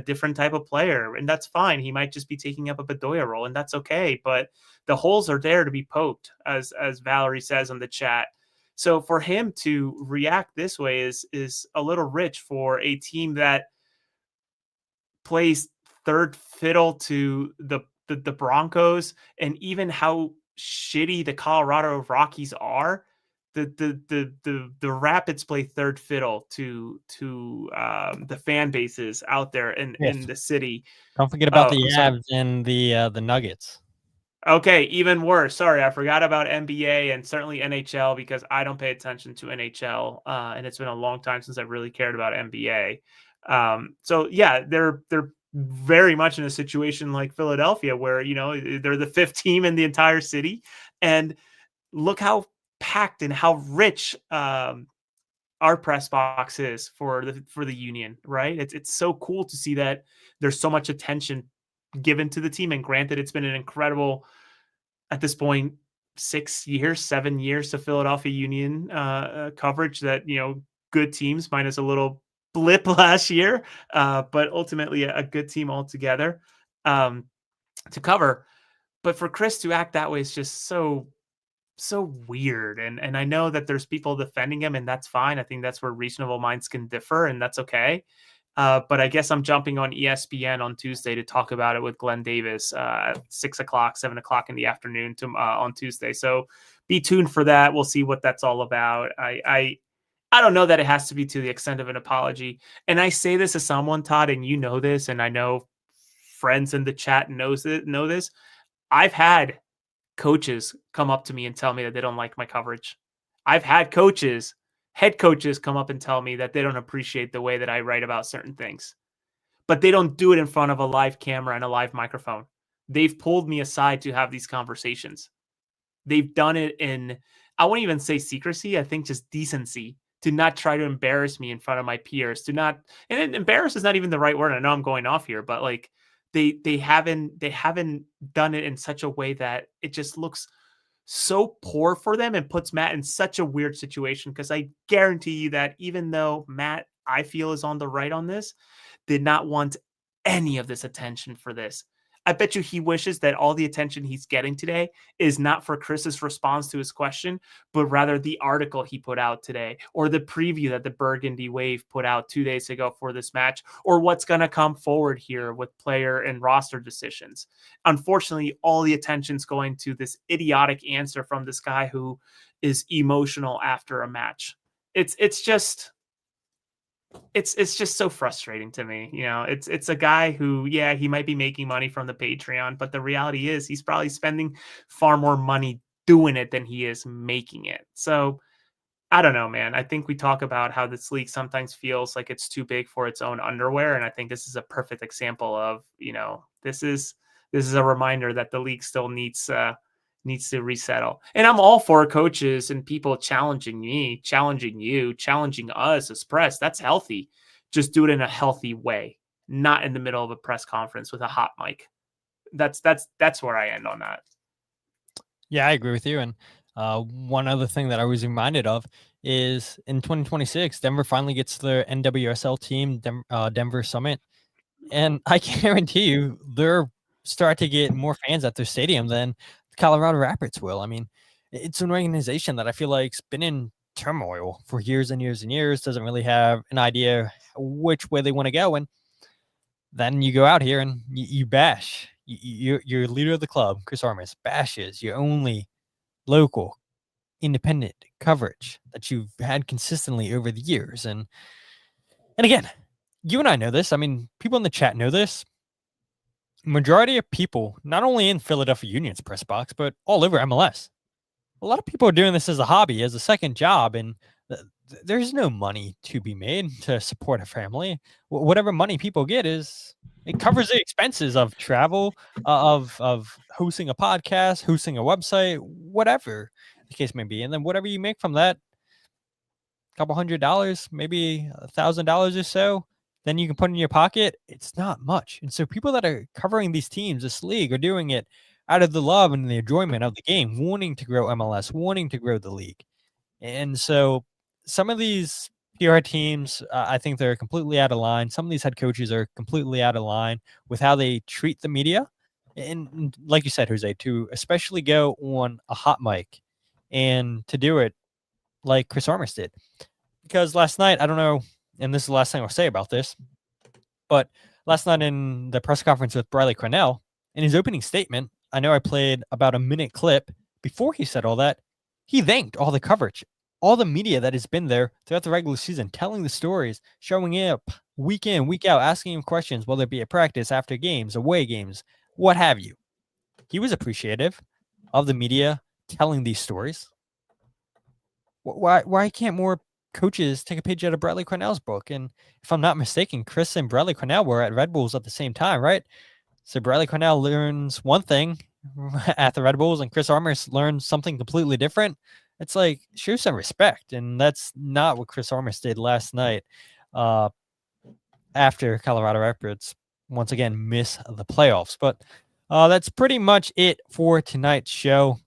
different type of player, and that's fine. He might just be taking up a Bedoya role, and that's okay. But the holes are there to be poked, as Valerie says on the chat. So for him to react this way is a little rich for a team that plays third fiddle to the Broncos, and even how shitty the Colorado Rockies are. The Rapids play third fiddle to the fan bases out there in the city. Don't forget about the Avs and the Nuggets. Okay, even worse. Sorry, I forgot about NBA and certainly NHL because I don't pay attention to NHL, and it's been a long time since I really cared about NBA. So yeah, they're very much in a situation like Philadelphia where they're the 5th team in the entire city, and look how packed and how rich our press box is for the Union, right? It's so cool to see that there's so much attention given to the team. And granted, it's been an incredible, at this point, 7 years of Philadelphia Union coverage that, good teams minus a little blip last year, but ultimately a good team altogether to cover. But for Chris to act that way is just so weird. And I know that there's people defending him, and that's fine. I think that's where reasonable minds can differ, and that's okay. But I guess I'm jumping on ESPN on Tuesday to talk about it with Glenn Davis at 6 o'clock, 7 o'clock in the afternoon on Tuesday. So be tuned for that. We'll see what that's all about. I don't know that it has to be to the extent of an apology. And I say this as someone, Todd, and you know this, and I know friends in the chat know this. I've had coaches come up to me and tell me that they don't like my coverage. I've had head coaches come up and tell me that they don't appreciate the way that I write about certain things, but they don't do it in front of a live camera and a live microphone. They've pulled me aside to have these conversations. They've done it in, I won't even say secrecy. I think just decency. Do not try to embarrass me in front of my peers. Do not, and embarrass is not even the right word. I know I'm going off here, but like they haven't done it in such a way that it just looks so poor for them and puts Matt in such a weird situation. Because I guarantee you that even though Matt, I feel, is on the right on this, did not want any of this attention for this. I bet you he wishes that all the attention he's getting today is not for Chris's response to his question, but rather the article he put out today, or the preview that the Burgundy Wave put out 2 days ago for this match, or what's going to come forward here with player and roster decisions. Unfortunately, all the attention's going to this idiotic answer from this guy who is emotional after a match. It's just so frustrating to me. You know, it's a guy who, yeah, he might be making money from the Patreon, but the reality is he's probably spending far more money doing it than he is making it. So I don't know, man. I think we talk about how this league sometimes feels like it's too big for its own underwear. And I think this is a perfect example of, you know, this is a reminder that the league still needs to resettle. And I'm all for coaches and people challenging me, challenging you, challenging us as press. That's healthy. Just do it in a healthy way, not in the middle of a press conference with a hot mic. That's where I end on that. Yeah, I agree with you. And one other thing that I was reminded of is in 2026, Denver finally gets their NWSL team, Denver Summit. And I guarantee you they're start to get more fans at their stadium than Colorado Rapids will. I mean, it's an organization that I feel like's been in turmoil for years and years and years, doesn't really have an idea which way they want to go. And then you go out here and you bash. You're leader of the club, Chris Armas, bashes your only local independent coverage that you've had consistently over the years. And again, you and I know this. I mean, people in the chat know this. Majority of people, not only in Philadelphia Union's press box, but all over MLS. A lot of people are doing this as a hobby, as a second job, and there's no money to be made to support a family. Whatever money people get it covers the expenses of travel, of hosting a podcast, hosting a website, whatever the case may be. And then whatever you make from that, a couple $100, maybe $1,000 or so, then you can put in your pocket. It's not much. And so people that are covering these teams, this league, are doing it out of the love and the enjoyment of the game, wanting to grow MLS, wanting to grow the league. And so some of these PR teams, I think they're completely out of line. Some of these head coaches are completely out of line with how they treat the media. And like you said, Jose, to especially go on a hot mic and to do it like Chris Armas did. Because last night, I don't know, and this is the last thing I'll say about this, but last night in the press conference with Carnell, in his opening statement, I know I played about a minute clip. Before he said all that, he thanked all the coverage, all the media that has been there throughout the regular season, telling the stories, showing up week in, week out, asking him questions, whether it be at practice, after games, away games, what have you. He was appreciative of the media telling these stories. Why can't more coaches take a page out of Bradley Carnell's book? And if I'm not mistaken, Chris and Bradley Carnell were at Red Bulls at the same time, right? So Bradley Carnell learns one thing at the Red Bulls and Chris Armas learns something completely different. It's like, show some respect. And that's not what Chris Armas did last night after Colorado Rapids once again miss the playoffs. But that's pretty much it for tonight's show.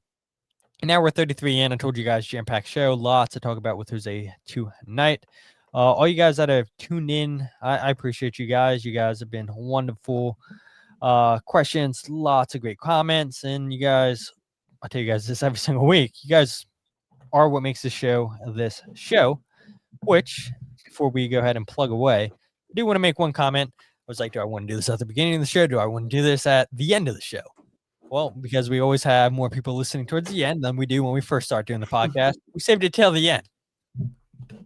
And now we're 33 in. I told you guys, jam-packed show. Lots to talk about with Jose tonight. All you guys that have tuned in, I appreciate you guys. You guys have been wonderful. Questions, lots of great comments. And you guys, I tell you guys this every single week, you guys are what makes this show, which, before we go ahead and plug away, I do want to make one comment. I was like, do I want to do this at the beginning of the show? Do I want to do this at the end of the show? Well, because we always have more people listening towards the end than we do when we first start doing the podcast. We saved it till the end.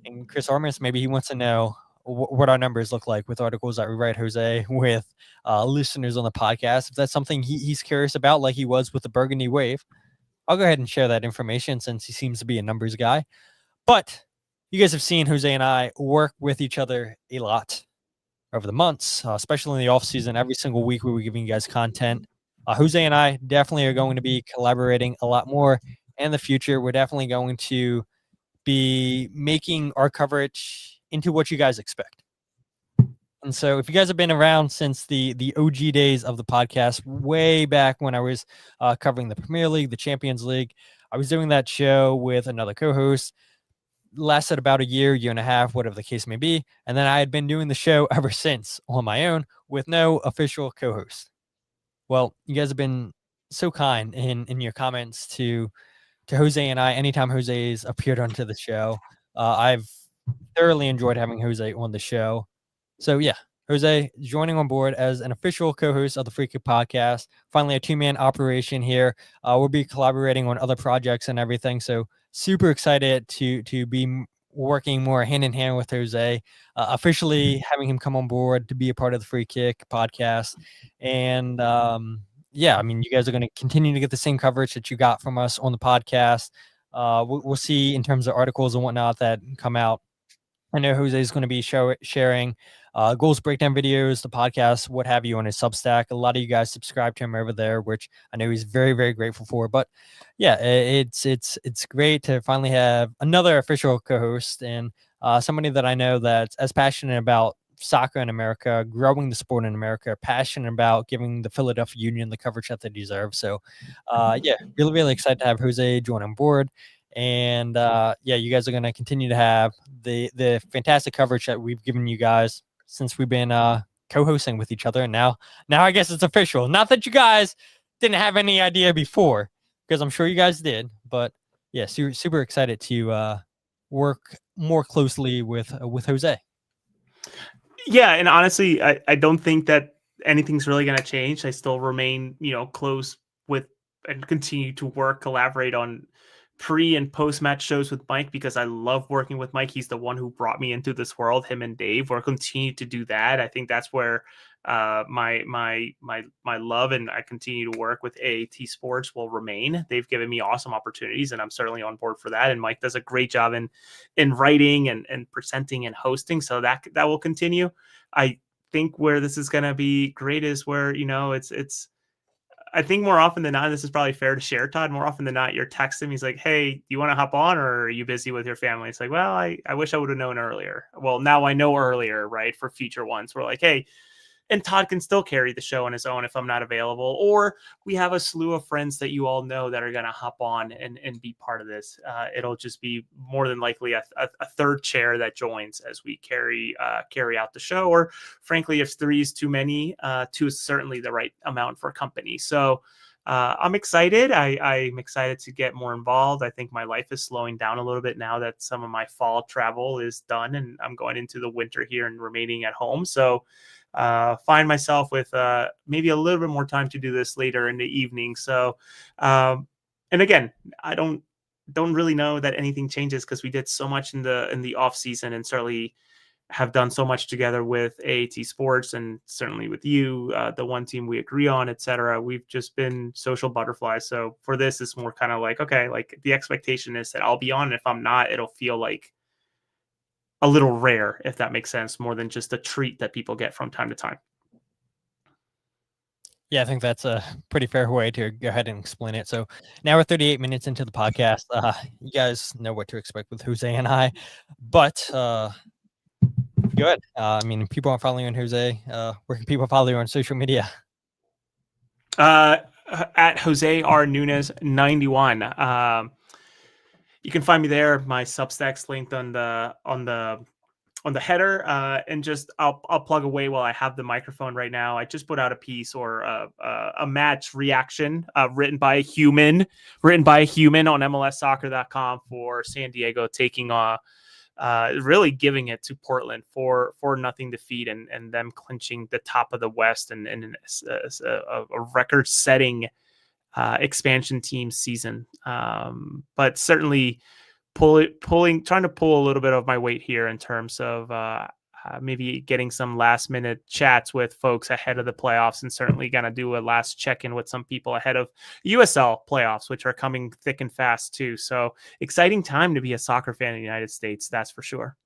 And Chris Armas, maybe he wants to know what our numbers look like with articles that we write, Jose, with listeners on the podcast. If that's something he's curious about, like he was with the Burgundy Wave, I'll go ahead and share that information since he seems to be a numbers guy. But you guys have seen Jose and I work with each other a lot over the months, especially in the offseason. Every single week we were giving you guys content. Jose and I definitely are going to be collaborating a lot more in the future. We're definitely going to be making our coverage into what you guys expect. And so if you guys have been around since the OG days of the podcast, way back when I was covering the Premier League, the Champions League, I was doing that show with another co-host. Lasted about a year and a half, whatever the case may be. And then I had been doing the show ever since on my own with no official co-host. Well, you guys have been so kind in your comments to Jose and I. Anytime Jose's appeared onto the show, I've thoroughly enjoyed having Jose on the show. So yeah, Jose joining on board as an official co-host of the Free Kick Podcast. Finally, a two-man operation here. We'll be collaborating on other projects and everything. So super excited to be working more hand in hand with Jose, officially having him come on board to be a part of the Free Kick Podcast. And yeah, I mean, you guys are going to continue to get the same coverage that you got from us on the podcast. We'll see in terms of articles and whatnot that come out. I know Jose is going to be sharing goals breakdown videos, the podcast, what have you, on his Substack. A lot of you guys subscribe to him over there, which I know he's very, very grateful for. But yeah, it's great to finally have another official co-host and somebody that I know that's as passionate about soccer in America, growing the sport in America, passionate about giving the Philadelphia Union the coverage that they deserve. So yeah, really, really excited to have Jose join on board. And yeah, you guys are going to continue to have the fantastic coverage that we've given you guys since we've been co-hosting with each other. And now I guess it's official. Not that you guys didn't have any idea before, because I'm sure you guys did. But yeah, super excited to work more closely with Jose. Yeah, and honestly, I don't think that anything's really going to change. I still remain, close with and continue to collaborate on pre and post match shows with Mike, because I love working with Mike. He's the one who brought me into this world. Him and Dave will continue to do that. I think that's where my love, and I continue to work with AAT Sports, will remain. They've given me awesome opportunities, and I'm certainly on board for that. And Mike does a great job in writing and presenting and hosting, so that will continue. I think where this is going to be great is where it's. I think more often than not, this is probably fair to share, Todd. More often than not, you're texting. He's like, "Hey, do you want to hop on, or are you busy with your family?" It's like, well, I wish I would have known earlier. Well, now I know earlier, right? For future ones, we're like, hey, and Todd can still carry the show on his own if I'm not available. Or we have a slew of friends that you all know that are going to hop on and be part of this. It'll just be more than likely a third chair that joins as we carry out the show. Or frankly, if 3 is too many, 2 is certainly the right amount for company. So I'm excited. I'm excited to get more involved. I think my life is slowing down a little bit now that some of my fall travel is done and I'm going into the winter here and remaining at home. So find myself with maybe a little bit more time to do this later in the evening. So, and again, I don't really know that anything changes, because we did so much in the off season, and certainly have done so much together with AAT Sports, and certainly with you, the one team we agree on, etc. We've just been social butterflies. So for this, it's more kind of like, okay, like the expectation is that I'll be on. And if I'm not, it'll feel like a little rare, if that makes sense, more than just a treat that people get from time to time. Yeah, I think that's a pretty fair way to go ahead and explain it. So now we're 38 minutes into the podcast. You guys know what to expect with Jose and I, but good. I mean, if people aren't following Jose, where can people follow you on social media? At Jose R. Nuñez 91. You can find me there. My Substack's linked on the header, and just I'll plug away while I have the microphone right now. I just put out a piece or a match reaction written by a human on MLSsoccer.com for San Diego taking really giving it to Portland for 4-0 defeat and them clinching the top of the West and a record-setting expansion team season. But certainly trying to pull a little bit of my weight here in terms of maybe getting some last minute chats with folks ahead of the playoffs, and certainly going to do a last check-in with some people ahead of USL playoffs, which are coming thick and fast too. So exciting time to be a soccer fan in the United States. That's for sure.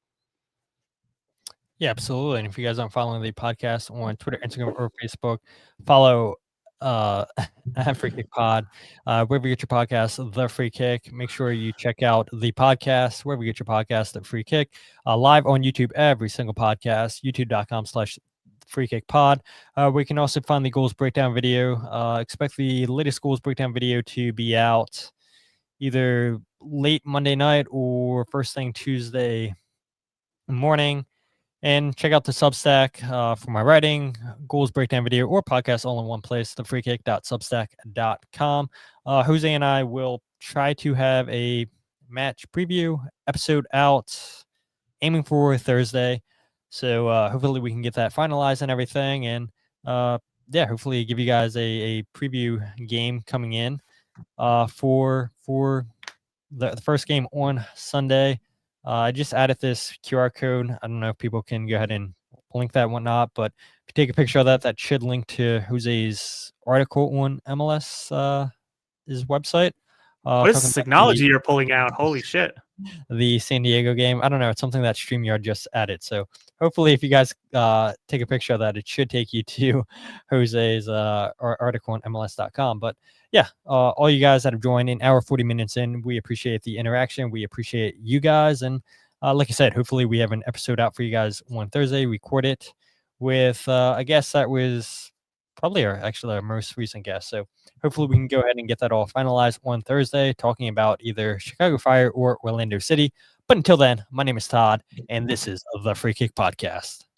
Yeah, absolutely. And if you guys aren't following the podcast on Twitter, Instagram, or Facebook, follow at Free Kick Pod. Wherever you get your podcast, The Free Kick. Make sure you check out the podcast, wherever you get your podcast, The Free Kick. Live on YouTube, every single podcast, youtube.com/Free Kick Pod. We can also find the goals breakdown video. Expect the latest goals breakdown video to be out either late Monday night or first thing Tuesday morning. And check out the Substack for my writing, goals breakdown video, or podcast all in one place, thefreekick.substack.com. Jose and I will try to have a match preview episode out, aiming for Thursday. So hopefully we can get that finalized and everything. And hopefully give you guys a preview game coming in for the first game on Sunday. I just added this QR code. I don't know if people can go ahead and link that and whatnot, but if you take a picture of that, that should link to Jose's article on MLS his website. What is this technology you're pulling out? Holy shit. The San Diego game. I don't know. It's something that StreamYard just added. So hopefully if you guys take a picture of that, it should take you to Jose's article on MLS.com. But yeah, all you guys that have joined an hour, 40 minutes in, we appreciate the interaction. We appreciate you guys. And like I said, hopefully we have an episode out for you guys on Thursday. Record it with a guest that was probably our most recent guest. So hopefully we can go ahead and get that all finalized on Thursday, talking about either Chicago Fire or Orlando City. But until then, my name is Todd, and this is the Free Kick Podcast.